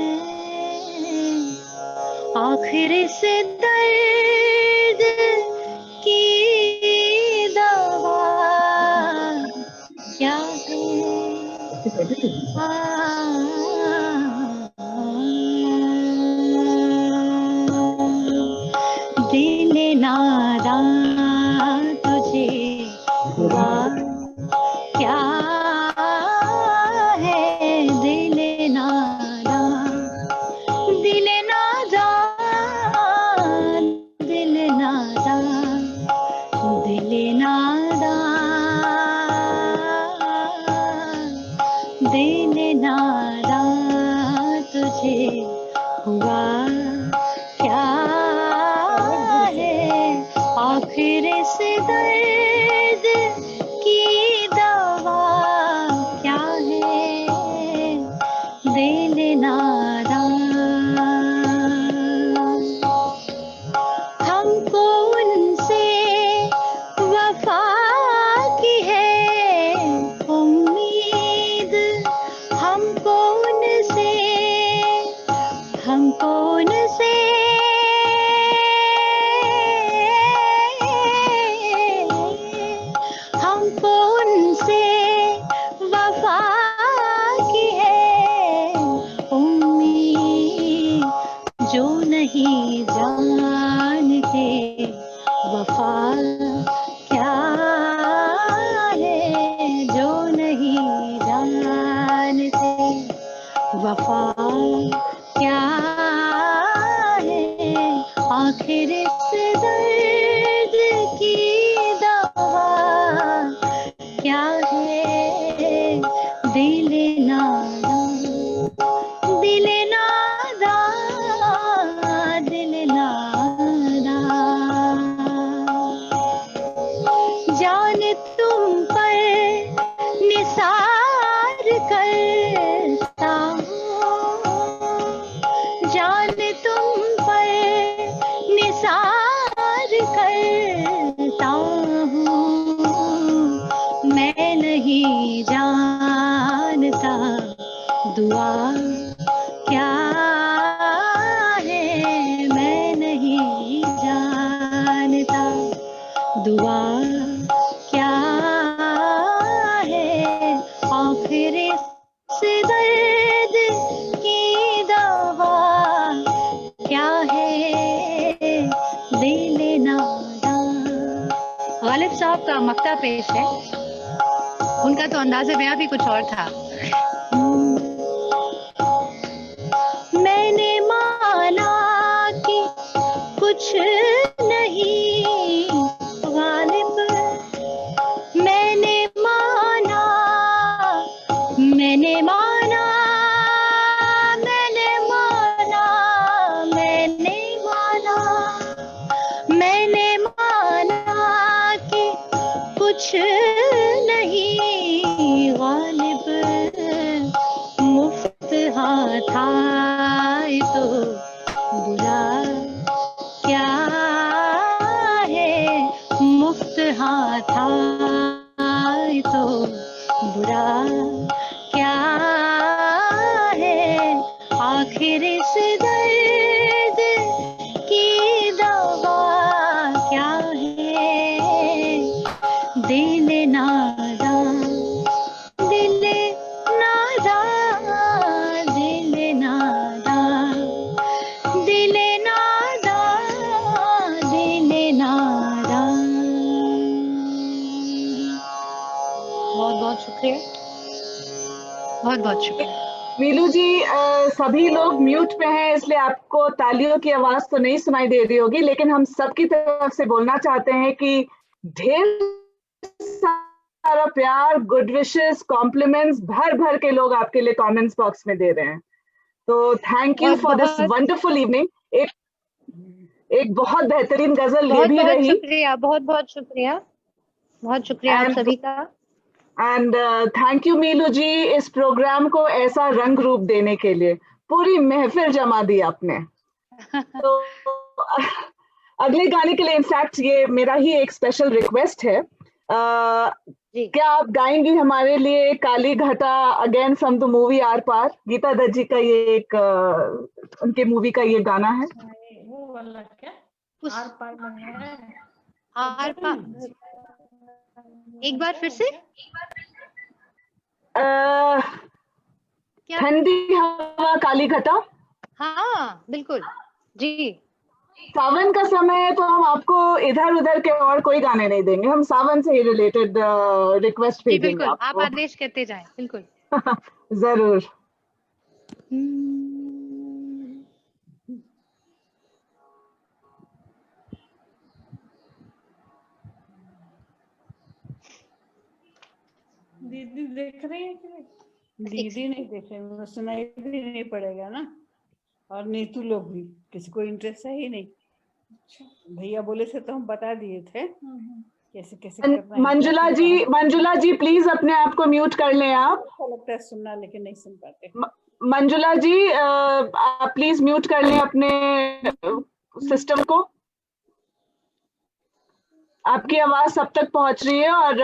आखिर से दर्द की दवा क्या है। दिल नादां तुझे हुआ क्या है, दिल नादां, दिल नादां, दिल नादां, दिल नादां, दिल नादां तुझे हुआ क्या है, आखिर से दर्द की दवा क्या है, दिल नादां। हमको उनसे वफा की है उम्मीद, हमको उनसे हमको उनसे वफा की है उम्मीद, जो नहीं जानते वफा क्या है, जो नहीं जानते वफा क्या है, आखिर इस दर्द की दवा क्या है, दिल नादां, दिल नादां, दिल नादां। जान तुम पर निसार करता हूँ, जानता दुआ क्या है, मैं नहीं जानता दुआ क्या है, आखिर इस दर्द की दवा क्या है, दिल नादां। गालिब साहब का मक्ता पेश है, उनका तो अंदाज़े बयां भी कुछ और था। मैंने माना कि कुछ नहीं गालिब, मैंने माना, मैंने माना, मैंने माना, मैंने माना, मैंने माना कि कुछ नहीं गालिब, मुफ्त हाथ आए तो बुरा क्या है, मुफ्त हाथ आए तो बुरा क्या है, आखिर इस दर्द की दवा क्या है, दिल नादां, दिल नादां, दिल नादां, दिल नादां, दिल नादां। बहुत बहुत शुक्रिया, बहुत बहुत शुक्रिया। मीलू जी, सभी लोग म्यूट पे हैं, इसलिए आपको तालियों की आवाज तो नहीं सुनाई दे रही होगी, लेकिन हम सबकी तरफ से बोलना चाहते हैं कि ढेर सारा प्यार, गुड विशेस, कॉम्प्लीमेंट्स भर भर के लोग आपके लिए कमेंट्स बॉक्स में दे रहे हैं। तो thank you for this wonderful evening. एक बहुत बेहतरीन गजल ये भी रही। शुक्रिया, बहुत बहुत शुक्रिया, बहुत शुक्रिया आप सभी का। एंड थैंक यू मीलू जी, इस प्रोग्राम को ऐसा रंग रूप देने के लिए। पूरी महफिल जमा दी आपने। तो अगले गाने के लिए इनफैक्ट ये मेरा ही एक स्पेशल रिक्वेस्ट है, क्या आप गाएंगी हमारे लिए काली घटा again from the movie Aar Paar? Geeta Dutt ji का ये एक उनके मूवी का ये गाना है। वो वाला क्या आर पार लग रहा है? आर पार एक बार फिर से। ठंडी हवा काली घटा। हाँ बिल्कुल जी। सावन का समय है तो हम आपको इधर उधर के और कोई गाने नहीं देंगे, हम सावन से ही रिलेटेड रिक्वेस्ट भेजेंगे। बिल्कुल, आप आदेश करते जाएं। बिल्कुल जरूर। दीदी देख रही है कि नहीं? दीदी नहीं देख रही, सुनाई भी नहीं पड़ेगा ना, और नीतू लोग भी, किसी को इंटरेस्ट है ही नहीं। भैया बोले थे तो हम बता दिए थे कैसे कैसे करना है। मंजुला जी प्लीज अपने आप को म्यूट कर लें आप। अच्छा लगता है सुनना, लेकिन नहीं सुन पाते। मंजुला जी आप प्लीज म्यूट कर लें अपने सिस्टम को। आपकी आवाज सब तक पहुंच रही है और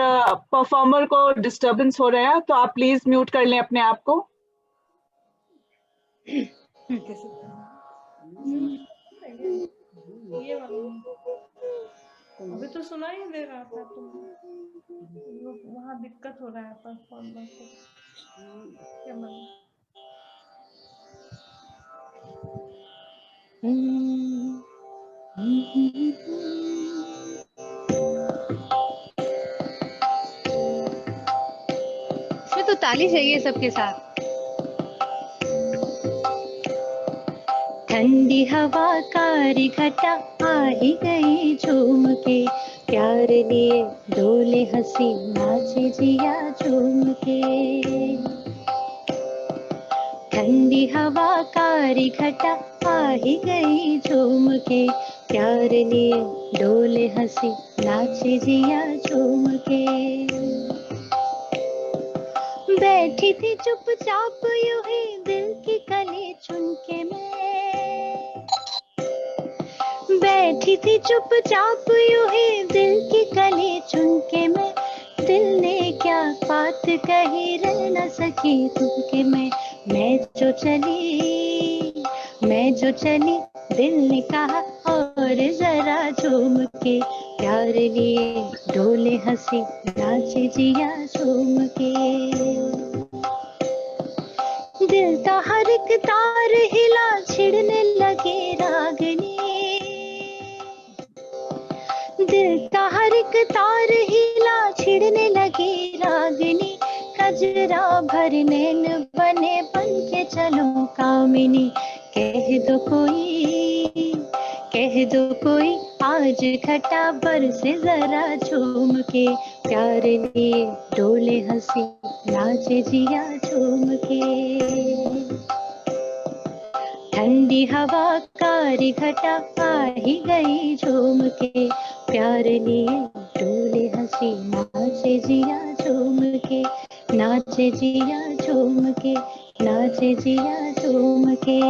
परफॉर्मर को डिस्टरबेंस हो रहा है, तो आप प्लीज म्यूट कर लें अपने आप को। ये अभी तो सुनाई ही दे रहा था, तो वहाँ दिक्कत हो रहा है परफॉर्मर को। क्या इसमें तो ताली चाहिए सबके साथ। ठंडी हवा कारी घटा आ ही गई झूम के, प्यार लिए डोले हंसी नाचे जिया झूम के। ठंडी हवा कारी घटा आ ही गई झूम के, प्यार लिए डोले हंसी नाचे जिया झूम के। बैठी थी चुपचाप यूं ही दिल की कली चुन के मैं, बैठी थी चुपचाप यूं ही दिल की कली चुन के मैं, दिल ने क्या बात कही, रह न सकी तुमके मैं जो चली दिल ने कहा और जरा झूम के, प्यार लिए डोले हंसी नाचे जिया झूम के। दिल का हर एक तार हिला छिड़ने लगे रागनी, दिल का हर एक तार हिला छिड़ने लगी रागनी, कजरा भर नैन बने बन के चलो कामिनी। कह दो कोई आज घटा बरसे जरा झूम के, प्यार लिए डोले हंसी नाचे जिया झूम के। ठंडी हवा कारी घटा आ ही गई झूम के, प्यार लिए डोले हंसी नाचे जिया झूम के, नाचे जिया झूम के, नाचे जिया झूम के।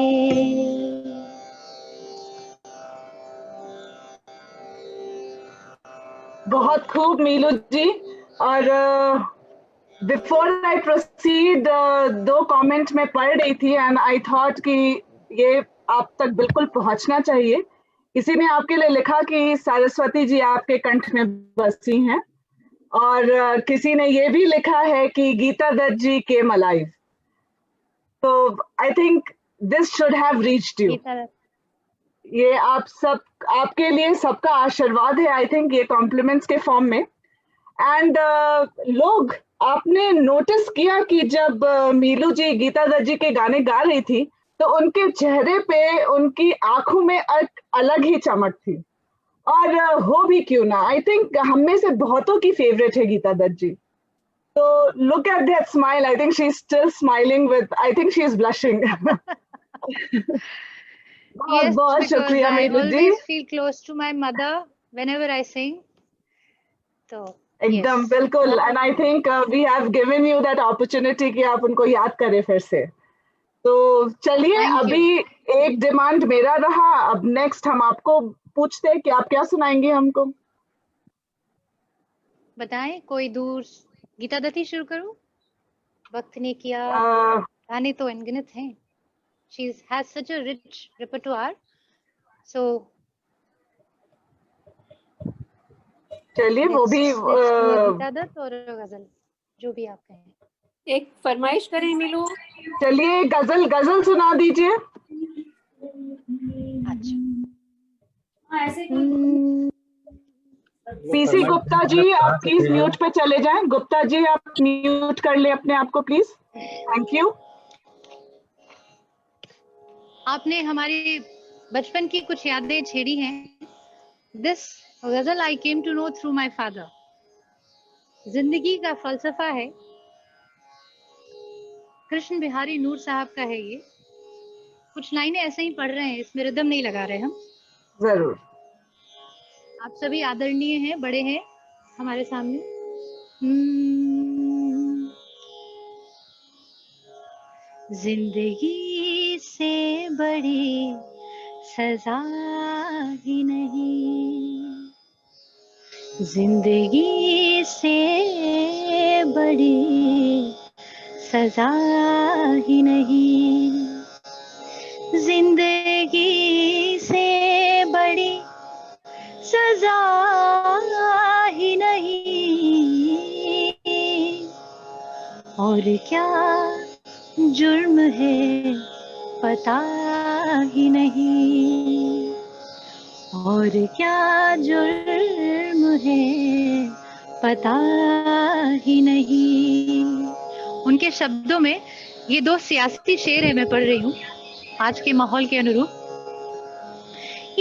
बहुत खूब मीलू जी। और बिफोर आई प्रोसीड, 2 कमेंट में पढ़ रही थी एंड आई थॉट कि ये आप तक बिल्कुल पहुंचना चाहिए। किसी ने आपके लिए लिखा कि सरस्वती जी आपके कंठ में बसी हैं, और किसी ने ये भी लिखा है कि गीता दत्त जी केम अलाइव। तो I think this should have reached you. ये आप सब, आपके लिए सबका आशीर्वाद है आई थिंक, ये कॉम्प्लीमेंट्स के फॉर्म में। एंड लोग, आपने नोटिस किया कि जब मीलू जी गीता दत्त जी के गाने गा रही थी तो उनके चेहरे पे, उनकी आंखों में एक अलग ही चमक थी। और हो भी क्यों ना, आई थिंक हम में से बहुतों की फेवरेट है गीता दत्त जी। तो look at that smile, I think she is still smiling with, I think she is blushing. Yes, बहुत because शुक्रिया I Meelu ji. always feel close to my mother whenever I sing. So एकदम yes. बिल्कुल। And I think we have given you that opportunity कि आप उनको याद करें फिर से। तो चलिए, Thank you. अभी एक डिमांड मेरा रहा, अब नेक्स्ट हम आपको पूछते हैं कि आप क्या सुनाएंगे हमको। बताएं, कोई दूर गीता दत्त ही शुरू करूं? वक्त ने किया गाने तो अनगिनत हैं। She has such a rich repertoire. So चलिए वो भी गीता दत्त और गजल, जो भी आप कहें। एक फरमाइश करें मीलू? चलिए गजल सुना दीजिए। अच्छा, ऐसे पीसी गुप्ता जी आप प्लीज म्यूट पे चले जाएं। गुप्ता जी आप म्यूट कर ले अपने आप को प्लीज। Thank you. आपने हमारी बचपन की कुछ यादें छेड़ी हैं। This ghazal I came to know through my father. जिंदगी का फलसफा है, कृष्ण बिहारी नूर साहब का है ये। कुछ लाइनें ऐसे ही पढ़ रहे हैं, इसमें रिदम नहीं लगा रहे हम। जरूर। आप सभी आदरणीय हैं, बड़े हैं हमारे सामने। जिंदगी से बड़ी सजा ही नहीं, जिंदगी से बड़ी सजा ही नहीं, जिंदगी से बड़ी सजा ही नहीं, और क्या जुर्म है पता ही नहीं, और क्या जुर्म है पता ही नहीं। उनके शब्दों में ये 2 सियासी शेर है, मैं पढ़ रही हूँ आज के माहौल के अनुरूप।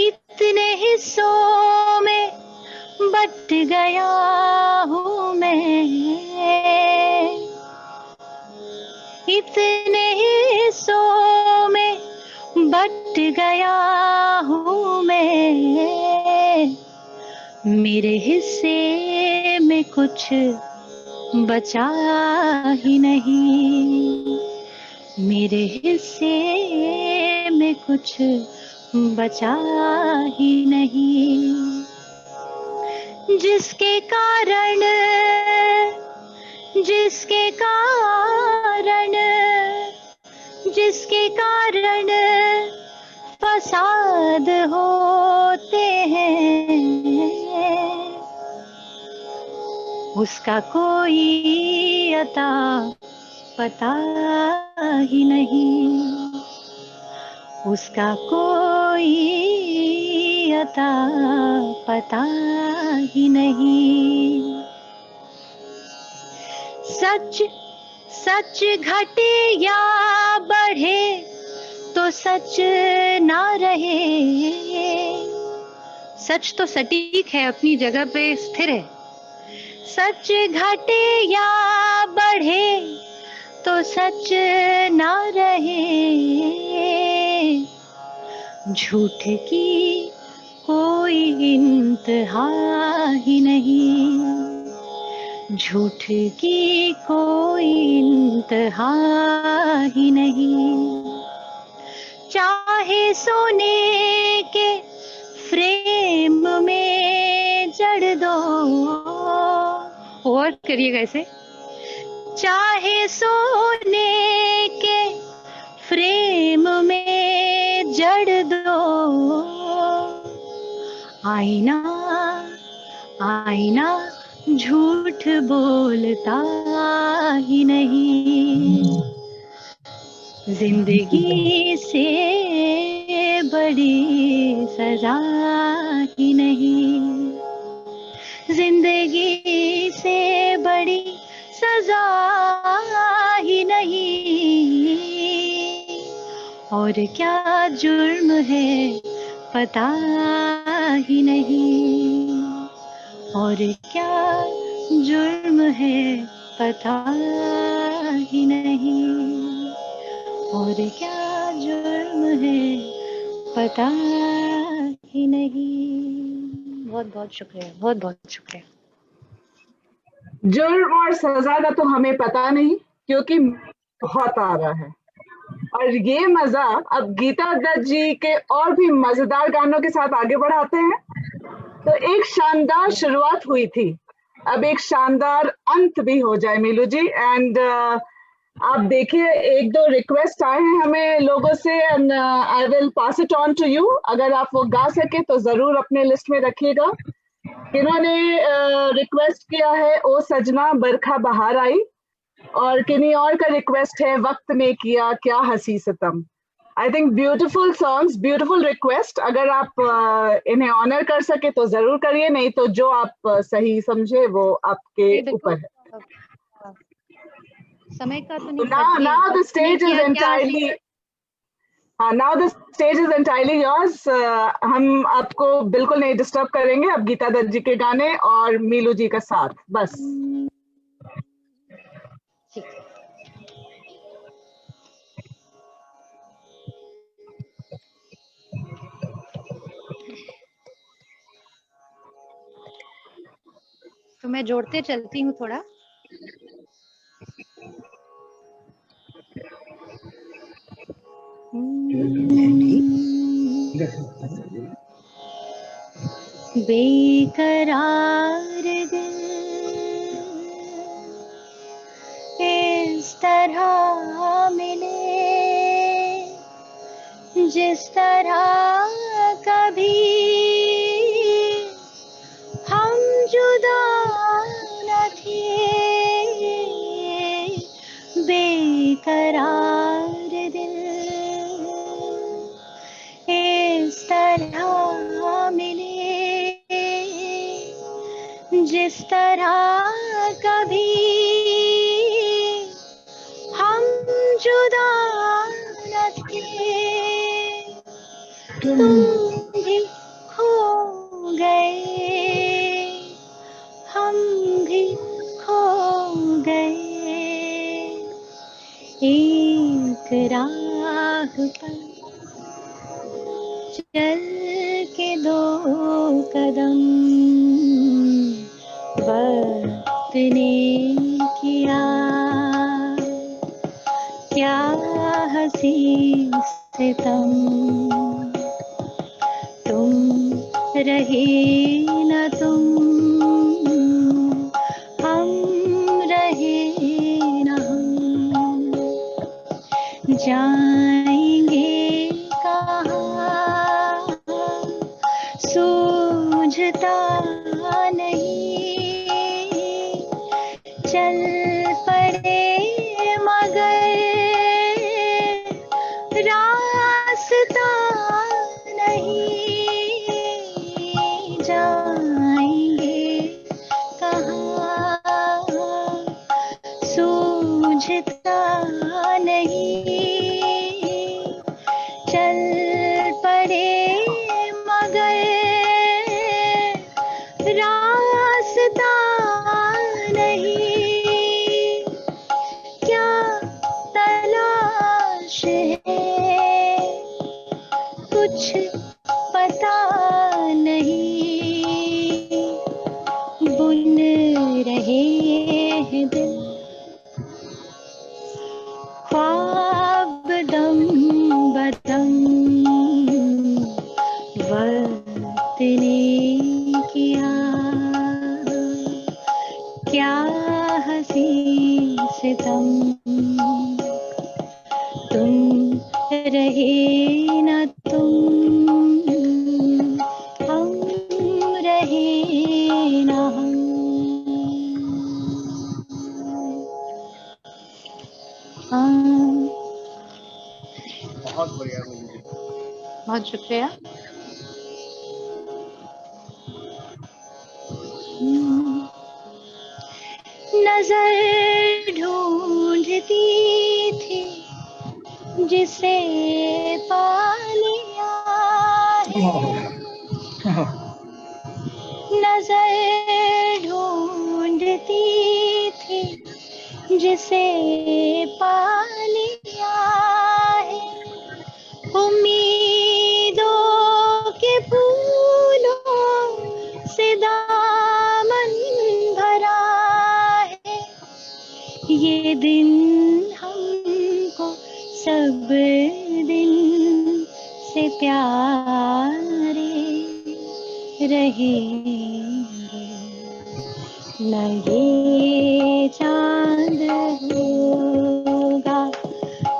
इतने हिस्सों में बट गया हूँ मैं, इतने हिस्सों में बट गया हूँ मैं, मेरे हिस्से में कुछ बचा ही नहीं, मेरे हिस्से में कुछ बचा ही नहीं, जिसके कारण जिसके कारण फसाद होते हैं, उसका कोई अता पता ही नहीं, उसका कोई अता पता ही नहीं। सच घटे या बढ़े तो सच ना रहे। सच तो सटीक है, अपनी जगह पे स्थिर है। सच घटे या बढ़े तो सच ना रहे। झूठ की कोई इंतहा ही नहीं, झूठ की कोई इंतहा ही नहीं। चाहे सोने के फ्रेम में जड़ दो, और करिएगा ऐसे। चाहे सोने के फ्रेम में जड़ दो, आईना आईना झूठ बोलता ही नहीं। जिंदगी से बड़ी सजा ही नहीं, जिंदगी से बड़ी सजा ही नहीं। और क्या जुर्म है पता ही नहीं, और क्या जुर्म है पता ही नहीं, और क्या जुर्म है पता ही नहीं। बहुत बहुत शुक्रिया, बहुत बहुत शुक्रिया। जुर्म और सजा का तो हमें पता नहीं, क्योंकि बहुत आ रहा है। और ये मजा अब गीता दत्त जी के और भी मजेदार गानों के साथ आगे बढ़ाते हैं। तो एक शानदार शुरुआत हुई थी, अब एक शानदार अंत भी हो जाए मीलू जी। एंड आप देखिए, एक दो रिक्वेस्ट आए हैं हमें लोगों से, and I will pass it on to you. अगर आप वो गा सके तो जरूर अपने लिस्ट में रखिएगा। इन्होंने रिक्वेस्ट किया है ओ सजना बरखा बहार आई, और किन्हीं और का रिक्वेस्ट है वक्त ने किया क्या हंसी सितम। I think beautiful songs, beautiful request. अगर आप इन्हें ऑनर कर सके तो जरूर करिए, नहीं तो जो आप सही समझे वो आपके ऊपर है। समय का तो नहीं। Now the stage is entirely, now the stage is entirely yours. हम आपको बिल्कुल नहीं डिस्टर्ब करेंगे। अब गीता दत्त जी के गाने और मीलू जी का साथ बस। तो मैं जोड़ते चलती हूँ थोड़ा। बेकरार दिल इस तरह मिले जिस तरह कभी हम जुदा न थे। बेकरार दिल इस तरह मिले जिस तरह कभी हम जुदा न थे। तुम भी खो गए, हम भी खो गए, एक राह पर चल के दो कदम वक्त ने किया क्या हंसी सितम। तुम रहे न तुम, हम रहे जाएंगे कहाँ सूझता नहीं, चल पड़े मगर रास्ता नहीं, जाएंगे कहाँ सूझता नहीं, चल पड़े मगर रास्ता नहीं, क्या तलाश है कुछ पता नहीं, बुन रहे हैं दिल ख्वाब दम बदम, वक्त ने किया क्या हंसी सितम, तुम रहे न तुम, हम रहे न हम। बहुत बढ़िया मीनू जी। बहुत शुक्रिया। नजर ढूंढती थी जिसे पा लिया है, नजर ढूंढती थी जिसे पा लिया है, उम्मीदों के फूलों से दामन भरा है, ये दिन हमको सब दिन से प्यारे रहेंगे, न ये चांद होगा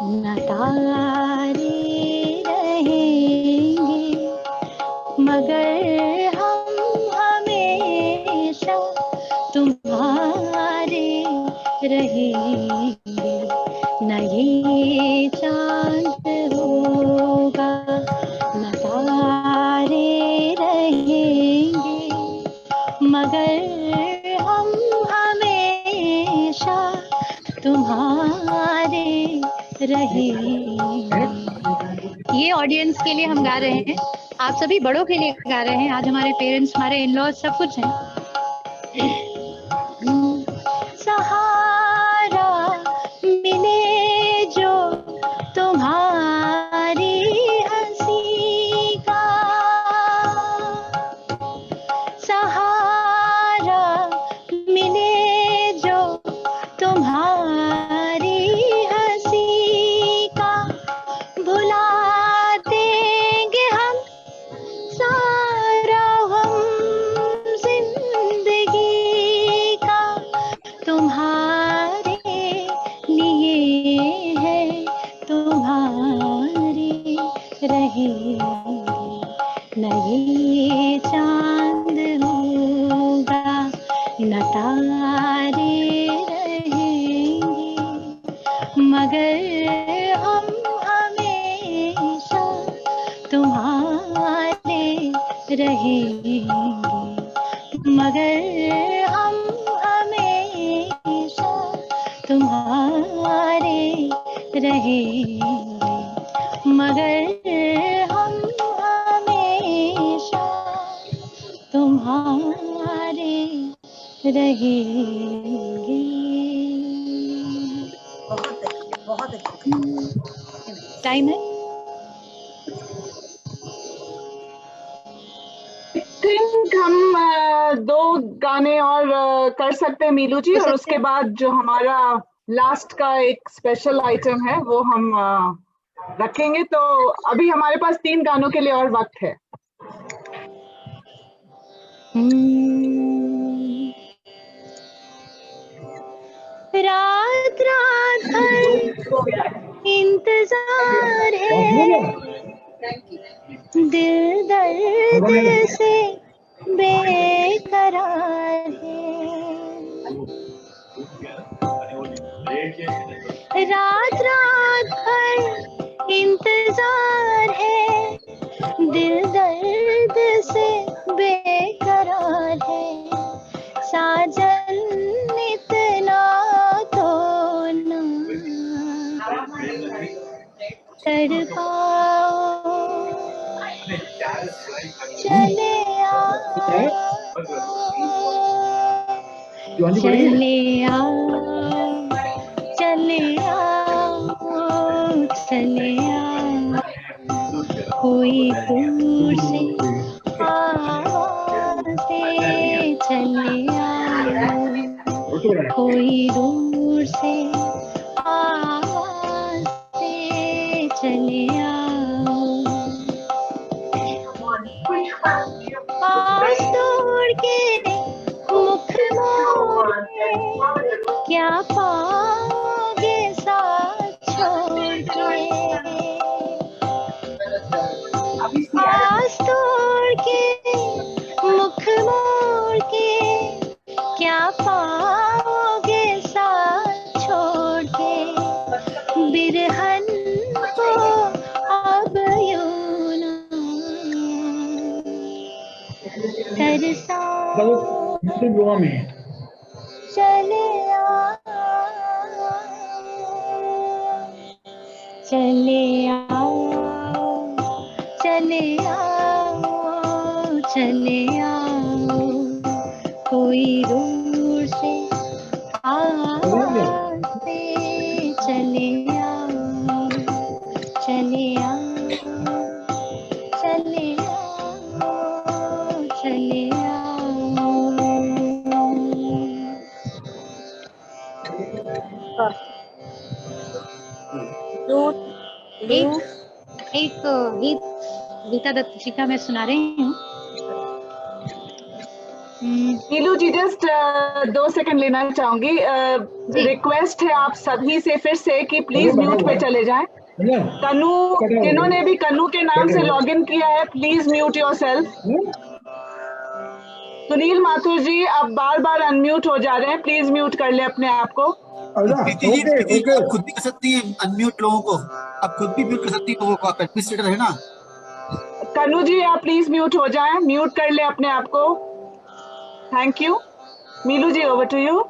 न तारे रहेंगे, मगर हम हमेशा तुम्हारे रहेंगे, न ये चांद होगा न तारे रहेंगे, मगर हम हमेशा तुम्हारे रहेंगे। ये ऑडियंस के लिए हम गा रहे हैं, आप सभी बड़ों के लिए गा रहे हैं। आज हमारे पेरेंट्स, हमारे इन-लॉज सब कुछ हैं। सहारा मिले जो तुम्हारी हंसी का, सहारा मिले जो तुम्हारी हंसी का, भुला देंगे हम सारा हम जिंदगी का, तुम्हारे लिए है तुम्हारे रहेंगे, न ये चांद होगा न तारे रहेंगे, मगर हम हमेशा तुम्हारे रहेंगे, मगर हम हमेशा तुम्हारे रहेंगे, मगर हम हमेशा तुम्हारे रहेंगे। बहुत अच्छे। टाइम है? थिंक हम दो गाने और कर सकते हैं मीलू जी, और उसके बाद जो हमारा लास्ट का एक स्पेशल आइटम है वो हम रखेंगे। तो अभी हमारे पास 3 गानों के लिए और वक्त है। रात रात भर इंतजार है, दिल दर्द से बेकरार है, रात रात भर इंतजार है, दिल दर्द से बेकरार है, साजन इतना तो ना तड़पाओ, चले आओ, चले आओ, चले आओ, चले आओ, कोई दूर से आवाज़ें चले आओ, कोई दूर से आवाज़ें चले आओ, पास तोड़ के मुख मोड़ के क्या पाओगे साथ छोड़ के, पास तोड़ के मुख मोड़ के क्या पाओगे साथ छोड़ के, बिरहन को अब यूं ना तरसाओ, चले आओ, चले आओ, चले आओ, चले आओ, कोई दूर से आवाज़ें चले आओ, चले आओ, चले आओ, चले आओ। एक गीत गीता दत्त जी का मैं सुना रही हूँ। नीलू जी जस्ट 2 सेकंड लेना चाहूंगी। रिक्वेस्ट है आप सभी से फिर से कि प्लीज म्यूट पे चले जाएं। कन्नू, जिन्होंने भी कन्नू के नाम से लॉगिन किया है, please mute yourself. Sunil Mathur ji आप बार बार अनम्यूट हो जा रहे हैं, प्लीज म्यूट कर ले अपने आप को। प्रीति जी आप खुद भी कर सकती है अनम्यूट लोगों को, आप खुद भी म्यूट कर सकती है लोगों को, आप एडमिनिस्ट्रेटर है ना। कन्नू जी आप प्लीज म्यूट हो जाएं, म्यूट कर ले अपने आप को। Thank you. Meelu ji over to you.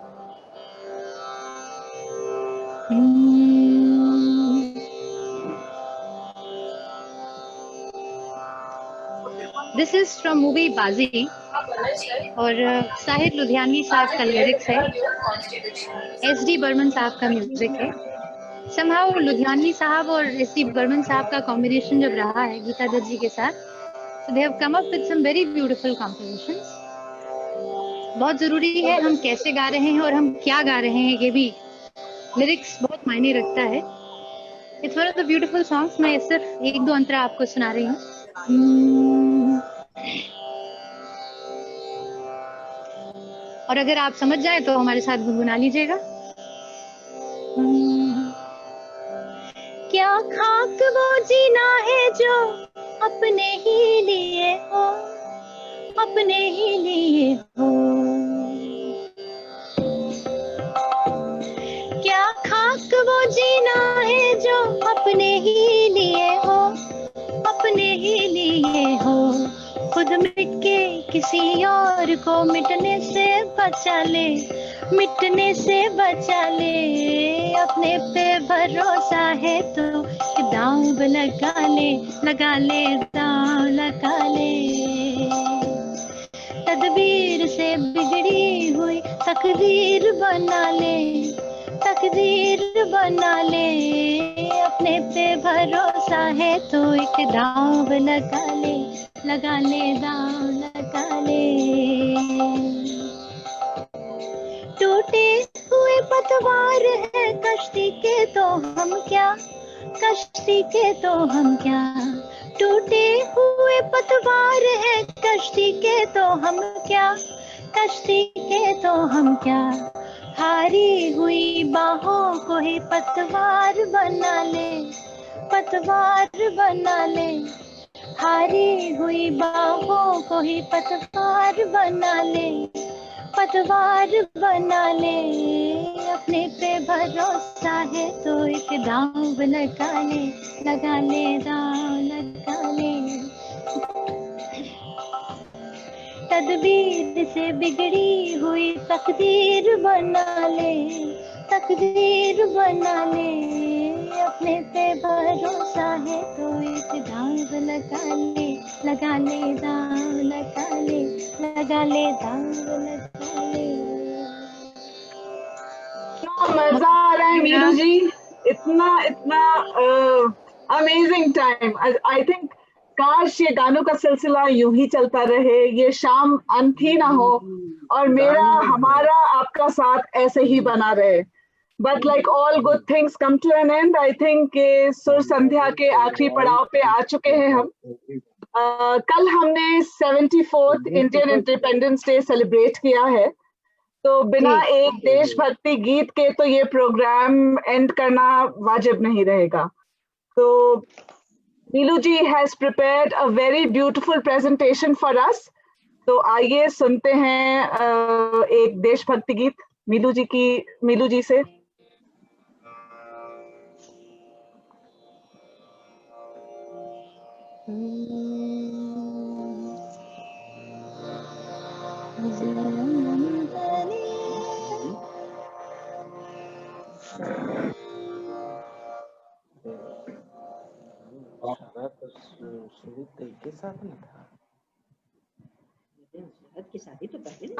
This is from movie Baazi और साहिर लुधियानवी साहब का लिरिक्स है, SD बर्मन साहब का म्यूजिक है। समहाउ लुधियानवी साहब और SD बर्मन साहब का कॉम्बिनेशन जब रहा है गीता दत्त जी के साथ, so they have come up with some very beautiful compositions। बहुत जरूरी है हम कैसे गा रहे हैं और हम क्या गा रहे हैं, ये भी लिरिक्स बहुत मायने रखता है। It's one of the beautiful songs. मैं सिर्फ 1-2 अंतरा आपको सुना रही हूँ। और अगर आप समझ जाए तो हमारे साथ गुनगुना लीजिएगा। क्या खाक वो जीना है जो अपने ही लिए हो, अपने ही लिए हो। क्या खाक वो जीना है जो अपने ही लिए हो, अपने ही लिए हो। खुद मिट के किसी और को मिटने से बचा ले, मिटने से बचा ले। अपने पे भरोसा है तो दांव लगा ले, लगा ले दांव लगा ले। तदबीर से बिगड़ी हुई तकदीर बना ले, तकदीर बना ले। अपने पे भरोसा है तो एक दांव लगा ले, लगा ले दांव लगा ले। टूटे हुए पतवार है कश्ती के तो हम क्या, कश्ती के तो हम क्या। टूटे हुए पतवार है कश्ती के तो हम क्या, कश्ती के तो हम क्या। हारी हुई बाहों को ही पतवार बना ले, पतवार बना ले, हारी हुई बाहों को ही पतवार बना ले, पतवार बना ले। अपने पे भरोसा है तो एक दांव लगा ले, लगा ले दांव लगा ले। तदबीर से बिगड़ी हुई तकदीर बना ले, तकदीर बना ले। अपने पे भरोसा है तो एक दांव लगा ले, लगा ले दांव लगा ले, लगा ले दांव लगा ले। क्या मजा आ रहा है मीनू जी, इतना इतना अमेजिंग टाइम। आई थिंक काश ये गानों का सिलसिला यूं ही चलता रहे, ये शाम अंत ही ना हो और मेरा हमारा आपका साथ ऐसे ही बना रहे। But like all good things come to an end. I think ये सुर संध्या के आखिरी पड़ाव पे आ चुके हैं हम। कल हमने 74th Indian independence day celebrate किया है, तो बिना एक देशभक्ति गीत के तो ये प्रोग्राम एंड करना वाजिब नहीं रहेगा। तो Neelu ji has prepared a very beautiful presentation for us. तो आइए सुनते हैं एक देशभक्ति गीत मीलू जी से।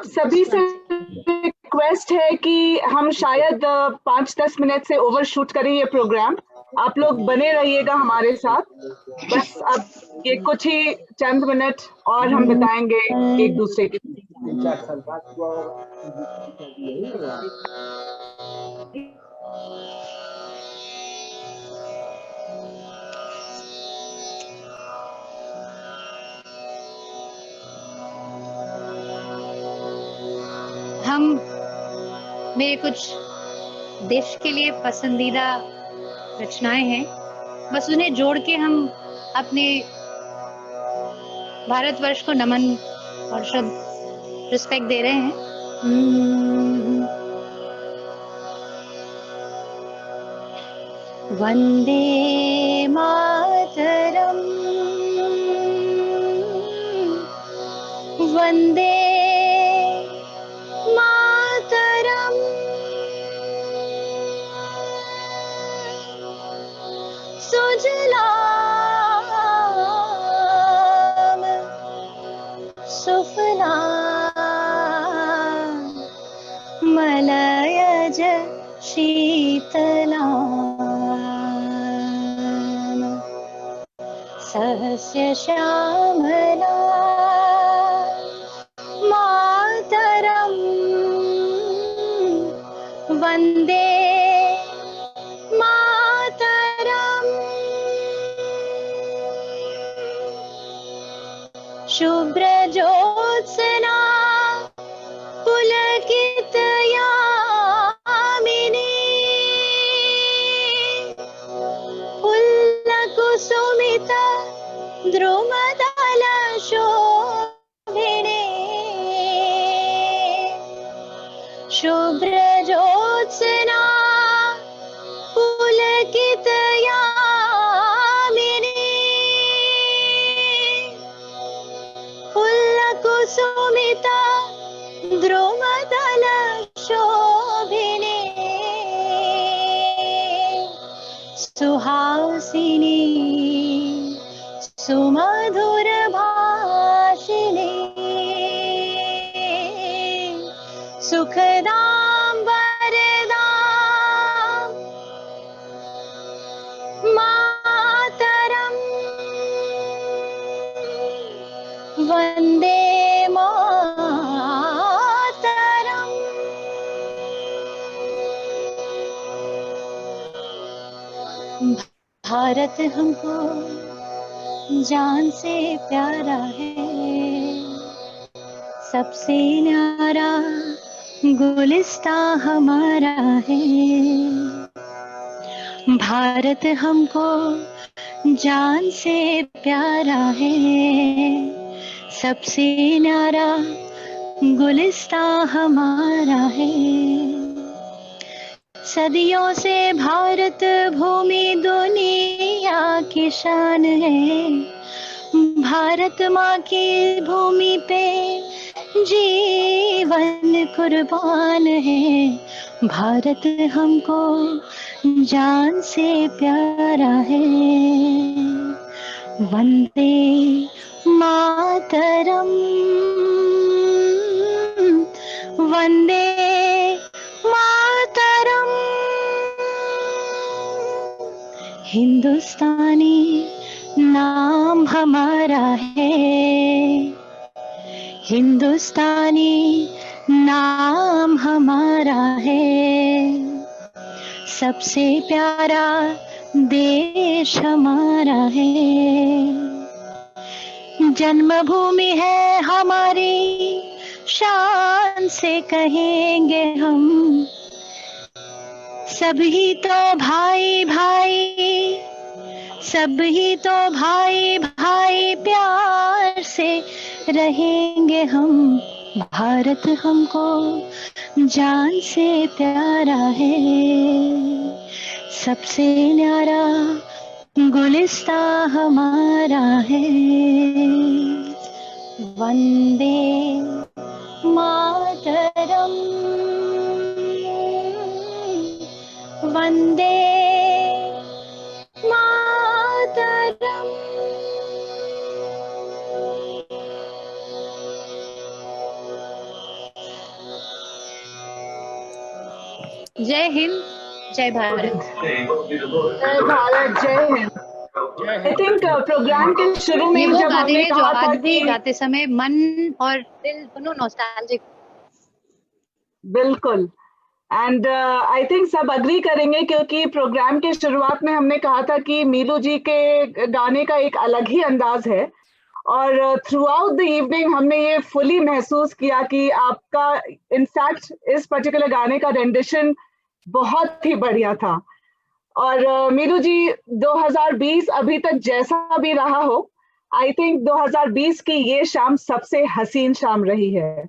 सभी से रिक्वेस्ट है कि हम शायद 5-10 मिनट से ओवरशूट करें ये प्रोग्राम। आप लोग बने रहिएगा हमारे साथ। बस अब ये कुछ ही चंद मिनट और हम बताएंगे एक दूसरे के। हम मेरे कुछ देश के लिए पसंदीदा रचनाएं हैं, बस उन्हें जोड़ के हम अपने भारतवर्ष को नमन और रिस्पेक्ट दे रहे हैं। वंदे मातरम, वंदे मातरम, सुजलाम सुफलाम मलयज शीतलाम सहस्य श्यामला मातरम। वंदे मातरम। शुभ्र ज्योत्सना पुलकित यामिनी, फुल्लकुसुमित द्रुमदल शोभिने, शुभ्र ज्योत्सना पुलकित यामिनी, फुल्लकुसुमित द्रुमदल शोभिने, सुहासिनी सुमधुर भाषिणी, सुखदां वरदां मातरम। वंदे मातरम। भारत हमको जान से प्यारा है, सबसे न्यारा गुलिस्तां हमारा है। भारत हमको जान से प्यारा है, सबसे न्यारा गुलिस्तां हमारा है। सदियों से भारत भूमि दुनिया की शान है, भारत माँ की भूमि पे जीवन कुर्बान है। भारत हमको जान से प्यारा है। वंदे मातरम, वंदे मातरम। हिंदुस्तानी नाम हमारा है, हिंदुस्तानी नाम हमारा है। सबसे प्यारा देश हमारा है, जन्मभूमि है हमारी, शान से कहेंगे हम। सभी तो भाई भाई, सभी तो भाई भाई, प्यार से रहेंगे हम। भारत हमको जान से प्यारा है, सबसे न्यारा गुलिस्तां हमारा है। वंदे मातरम, वंदे मातरम। जय हिंद, जय भारत। जय भारत, जय हिंद। आई थिंक प्रोग्राम के शुरू में ये वो जब गाने हमने हैं जो कहा था आज भी कि गाते समय मन और दिल दोनों नॉस्टैल्जिक। बिल्कुल, एंड आई थिंक सब अग्री करेंगे, क्योंकि प्रोग्राम के शुरुआत में हमने कहा था कि मीलू जी के गाने का एक अलग ही अंदाज है, और थ्रू आउट द इवनिंग हमने ये फुली महसूस किया कि आपका इनफैक्ट इस पर्टिकुलर गाने का रेंडिशन बहुत ही बढ़िया था। और मीनू जी 2020 अभी तक जैसा भी रहा हो, आई थिंक 2020 की ये शाम सबसे हसीन शाम रही है।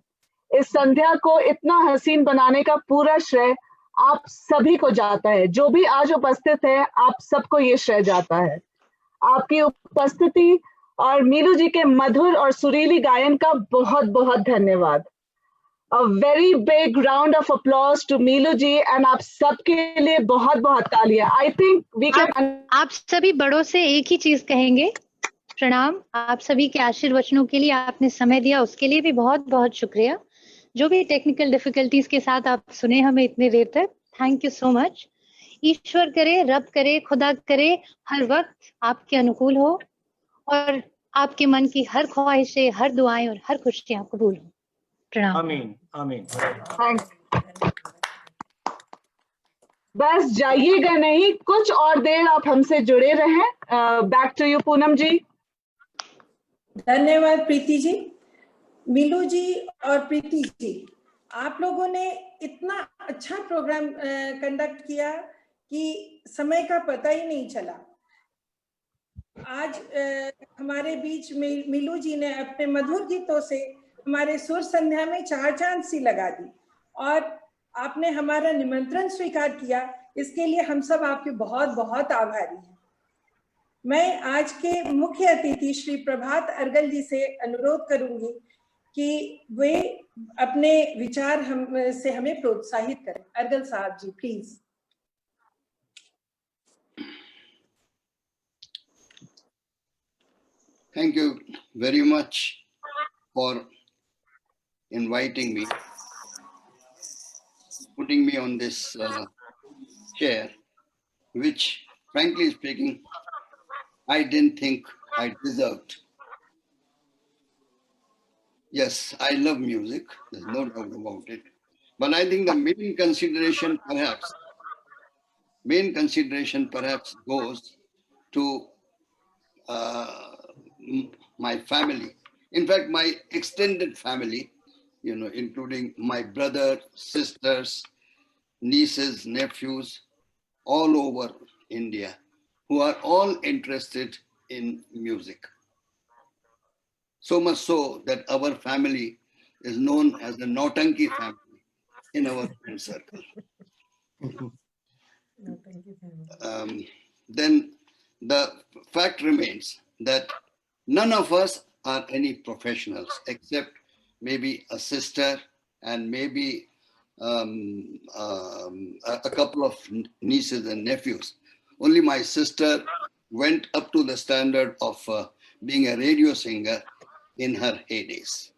इस संध्या को इतना हसीन बनाने का पूरा श्रेय आप सभी को जाता है। जो भी आज उपस्थित है, आप सबको ये श्रेय जाता है। आपकी उपस्थिति और मीनू जी के मधुर और सुरीली गायन का बहुत बहुत धन्यवाद। A very big round of applause to Meelu ji, and आप सबके लिए बहुत बहुत तालियां। I think we can। आप सभी बड़ों से एक ही चीज कहेंगे, प्रणाम। आप सभी के आशीर्वचनों के लिए आपने समय दिया, उसके लिए भी बहुत बहुत शुक्रिया। जो भी टेक्निकल डिफिकल्टीज के साथ आप सुने हमें इतने देर तक, थैंक यू सो मच। ईश्वर करे, रब करे, खुदा करे हर वक्त आपके अनुकूल हो और आपके मन की हर ख्वाहिशें, हर दुआएं और हर खुशियां कबूल हो। प्रणाम। आमीन, आमीन। बस जाइएगा नहीं, कुछ और देर आप हमसे जुड़े रहें। बैक टू यू पूनम जी। धन्यवाद प्रीति जी। मीलू जी और प्रीति जी, आप लोगों ने इतना अच्छा प्रोग्राम कंडक्ट किया कि समय का पता ही नहीं चला। आज हमारे बीच में मीलू जी ने अपने मधुर गीतों से हमारे सुर संध्या में चार चांद सी लगा दी, और आपने हमारा निमंत्रण स्वीकार किया, इसके लिए हम सब आपके बहुत बहुत आभारी हैं। मैं आज के मुख्य अतिथि श्री प्रभात अर्गल जी से अनुरोध करूंगी कि वे अपने विचार से हमें प्रोत्साहित करें। अर्गल साहब जी, please. Thank you very much for inviting me, putting me on this chair, which, frankly speaking, I didn't think I deserved. Yes, I love music, there's no doubt about it. But I think the main consideration perhaps goes to my family. In fact, my extended family, including my brother, sisters, nieces, nephews, all over India. who are all interested in music. So much so that our family is known as the Nautanki family in our friend circle. Then the fact remains that none of us are any professionals except maybe a sister and maybe a couple of nieces and nephews. Only my sister went up to the standard of being a radio singer in her heydays.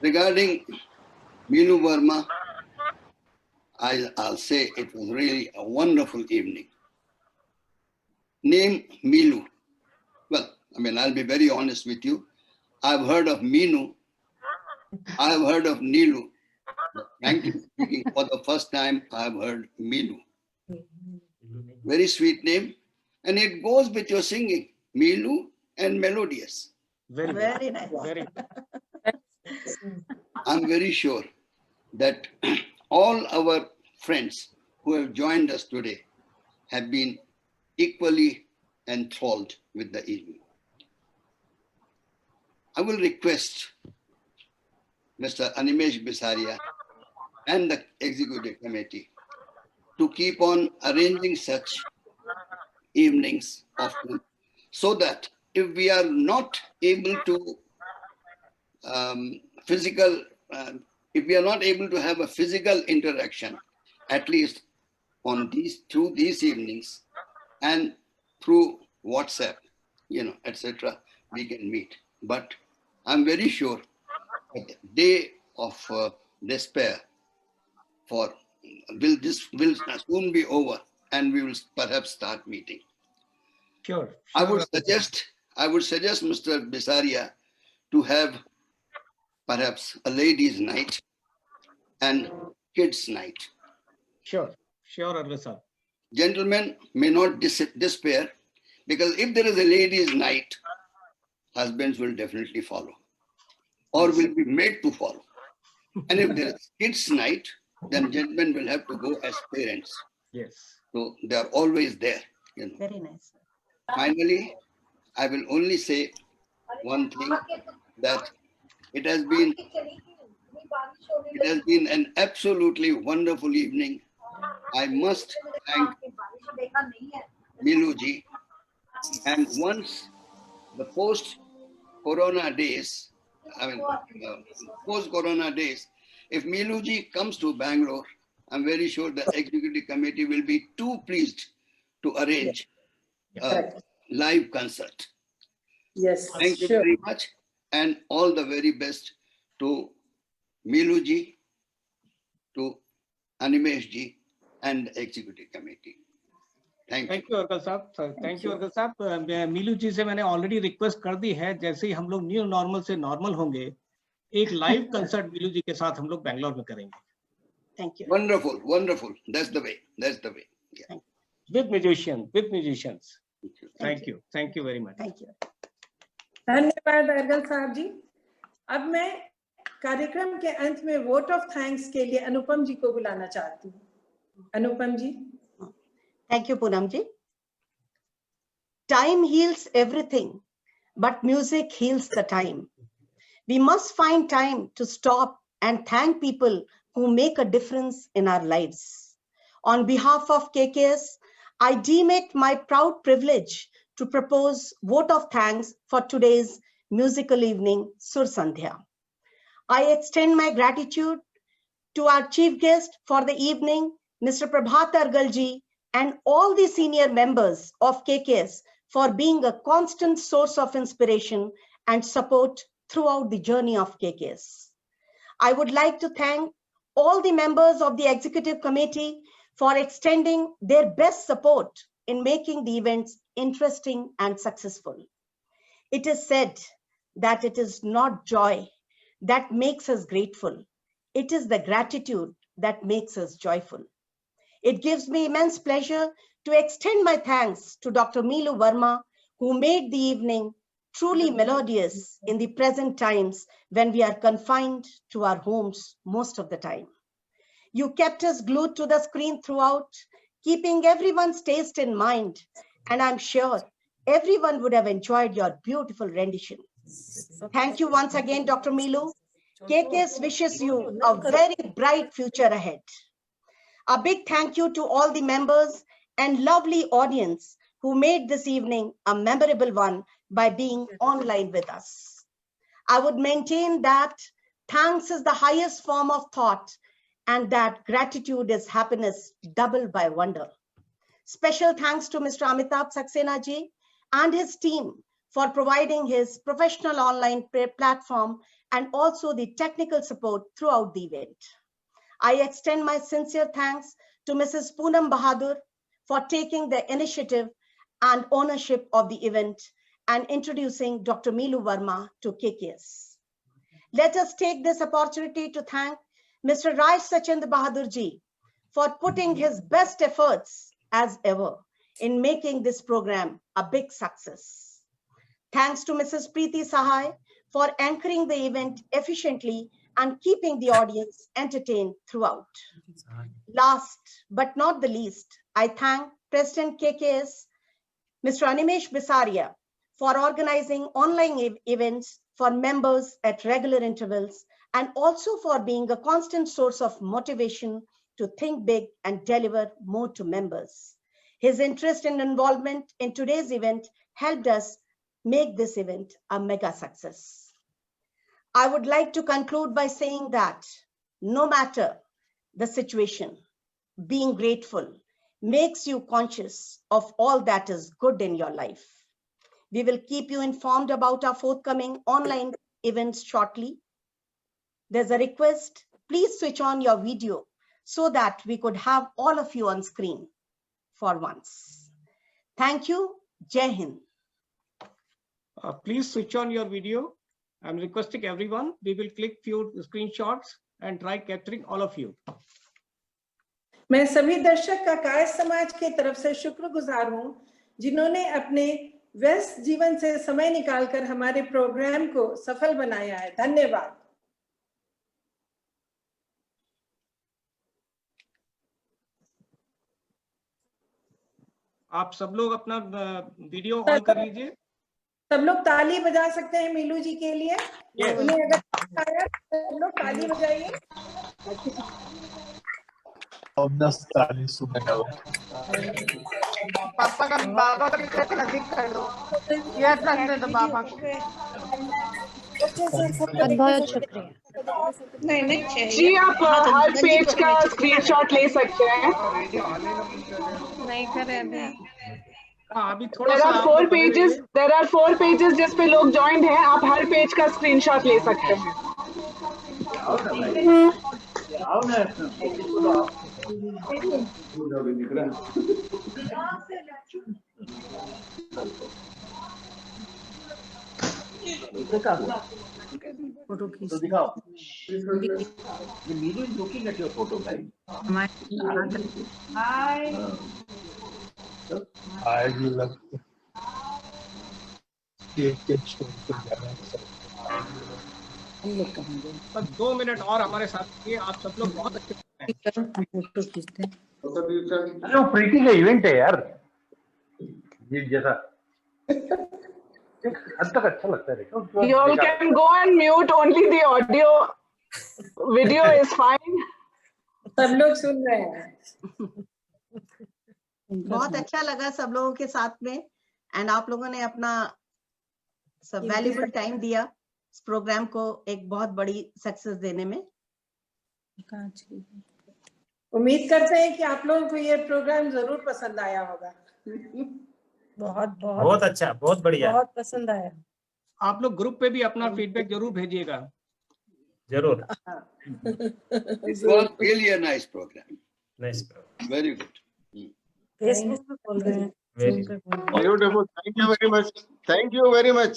Regarding Meelu Verma, I'll say it was really a wonderful evening. Name Meelu. Well, I mean, I'll be very honest with you. I've heard of Meenu. I've heard of Neelu. But frankly speaking, for the first time, I've heard Meelu. Very sweet name. And it goes with your singing, Meelu and melodious. Very nice. Very. I'm very sure that all our friends who have joined us today have been equally enthralled with the evening. I will request Mr. Animesh Bisaria and the executive committee to keep on arranging such evenings often, so that if we are not able to if we are not able to have a physical interaction, at least on through these evenings and through WhatsApp, etc., we can meet. But I'm very sure that the day of despair will soon be over, and we will perhaps start meeting. Sure. I would suggest Mr. Bisaria to have perhaps a ladies' night and kids' night. Sure, Arvind. Gentlemen may not despair, because if there is a ladies' night, husbands will definitely follow, or will be made to follow. And if there is kids' night, then gentlemen will have to go as parents. Yes. So they are always there. Very nice. Finally, I will only say one thing, that it has been an absolutely wonderful evening. I must thank Meelu ji. And once the post-corona days, if Meelu ji comes to Bangalore, I'm very sure the executive committee will be too pleased to arrange a live concert. Yes, Thank you very much, and all the very best to Meelu ji, to Animesh ji, and the executive committee. Thank you, Urkel साहब. Thank you, Urkel साहब. मीलू जी से मैंने already request कर दी है, जैसे ही हम लोग new normal से नॉर्मल होंगे, एक लाइव कंसर्ट मीलू जी के साथ हम लोग बैंगलोर में करेंगे. Thank you. Wonderful, wonderful. That's the way. Yeah. With musicians. Thank you. Thank you very much. Thank you. धन्यवाद अर्गल साहब जी. अब मैं कार्यक्रम के अंत में वोट ऑफ थैंक्स के लिए अनुपम जी को बुलाना चाहती हूँ. अनुपम जी. Thank you, Poonam ji. Time heals everything, but music heals the time. We must find time to stop and thank people who make a difference in our lives. On behalf of KKS, I deem it my proud privilege to propose vote of thanks for today's musical evening, Sur Sandhya. I extend my gratitude to our chief guest for the evening, Mr. Prabhat Argal ji, and all the senior members of KKS for being a constant source of inspiration and support throughout the journey of KKS. I would like to thank all the members of the executive committee for extending their best support in making the events interesting and successful. It is said that it is not joy that makes us grateful. It is the gratitude that makes us joyful. It gives me immense pleasure to extend my thanks to Dr. Meelu Verma, who made the evening truly melodious in the present times when we are confined to our homes most of the time. You kept us glued to the screen throughout, keeping everyone's taste in mind, and I'm sure everyone would have enjoyed your beautiful rendition. Thank you once again, Dr. Milu. KKS wishes you a very bright future ahead. A big thank you to all the members and lovely audience who made this evening a memorable one by being online with us. I would maintain that thanks is the highest form of thought and that gratitude is happiness doubled by wonder. Special thanks to Mr. Amitabh Saxena ji and his team for providing his professional online platform and also the technical support throughout the event. I extend my sincere thanks to Mrs. Poonam Bahadur for taking the initiative and ownership of the event and introducing Dr. Milu Verma to KKS. Let us take this opportunity to thank Mr. Raj Sachendra Bahadur ji for putting his best efforts as ever in making this program a big success. Thanks to Mrs. Preeti Sahai for anchoring the event efficiently and keeping the audience entertained throughout. Last but not the least, I thank President KKS, Mr. Animesh Bisaria, for organizing online events for members at regular intervals and also for being a constant source of motivation to think big and deliver more to members. His interest and involvement in today's event helped us make this event a mega success. I would like to conclude by saying that no matter the situation, being grateful makes you conscious of all that is good in your life. We will keep you informed about our forthcoming online events shortly. There's a request, please switch on your video so that we could have all of you on screen for once. Thank you. Jai Hind. Please switch on your video. I'm requesting everyone, we will click few screenshots and try capturing all of you. मैं सभी दर्शक का कायस्थ समाज के तरफ से शुक्रगुजार हूं जिन्होंने अपने व्यस्त जीवन से समय निकालकर हमारे प्रोग्राम को सफल बनाया है। धन्यवाद। आप सब लोग अपना वीडियो ऑन कर लीजिए। सब लोग ताली बजा सकते हैं मीलू जी के लिए। उन्हें अगर आया सब लोग ताली बजाइए। पापा का बाबा का नजदीक कर दो। यस रखने दो बाबा को। बहुत शुक्रिया। जी आप हर पेज का स्क्रीनशॉट ले सकते हैं। नहीं करे अभी। अभी थोड़ा There are four pages जिस पे लोग ज्वाइंड हैं। आप हर पेज का स्क्रीनशॉट ले सकते हैं। फोटो खींच तो दिखाओ। Milu is looking at your photo, right? Hi. I love बस 2 मिनट और हमारे साथ रहिए। आप सब लोग बहुत अच्छे फोटो खींचते हैं। अरे वो प्रीति का इवेंट है यार, ये जैसा हद तक अच्छा लगता है। You all can go and mute only the audio. Video is fine. सब लोग सुन रहे हैं। बहुत अच्छा लगा सब लोगों के साथ में एंड आप लोगों ने अपना सब वैल्यूबल टाइम दिया इस प्रोग्राम को एक बहुत बड़ी सक्सेस देने में। उम्मीद करते हैं कि आप लोगों को ये प्रोग्राम जरूर पसंद आया होगा। बहुत अच्छा, बहुत बढ़िया, बहुत पसंद आया। आप लोग ग्रुप पे भी अपना फीडबैक जरूर भेजिएगा। जरूर। It was really a nice program. Nice program. Very good. Facebook पे बोल रहे हैं। Beautiful. Thank you very much. Thank you very much.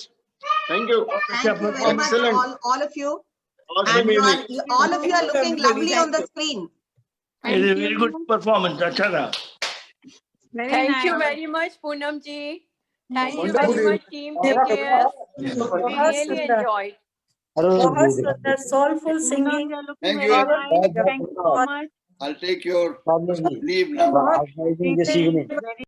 Thank you. Thank you very much, all of you. Awesome And evening. all of you are looking lovely on the screen. It is a very good performance. अच्छा था। Thank you very much, Poonam ji. Thank you very much, team KKS. We really enjoyed. बहुत सुंदर soulful singing. Thank you. Thank you so much. I'll take your Probably leave now. this evening.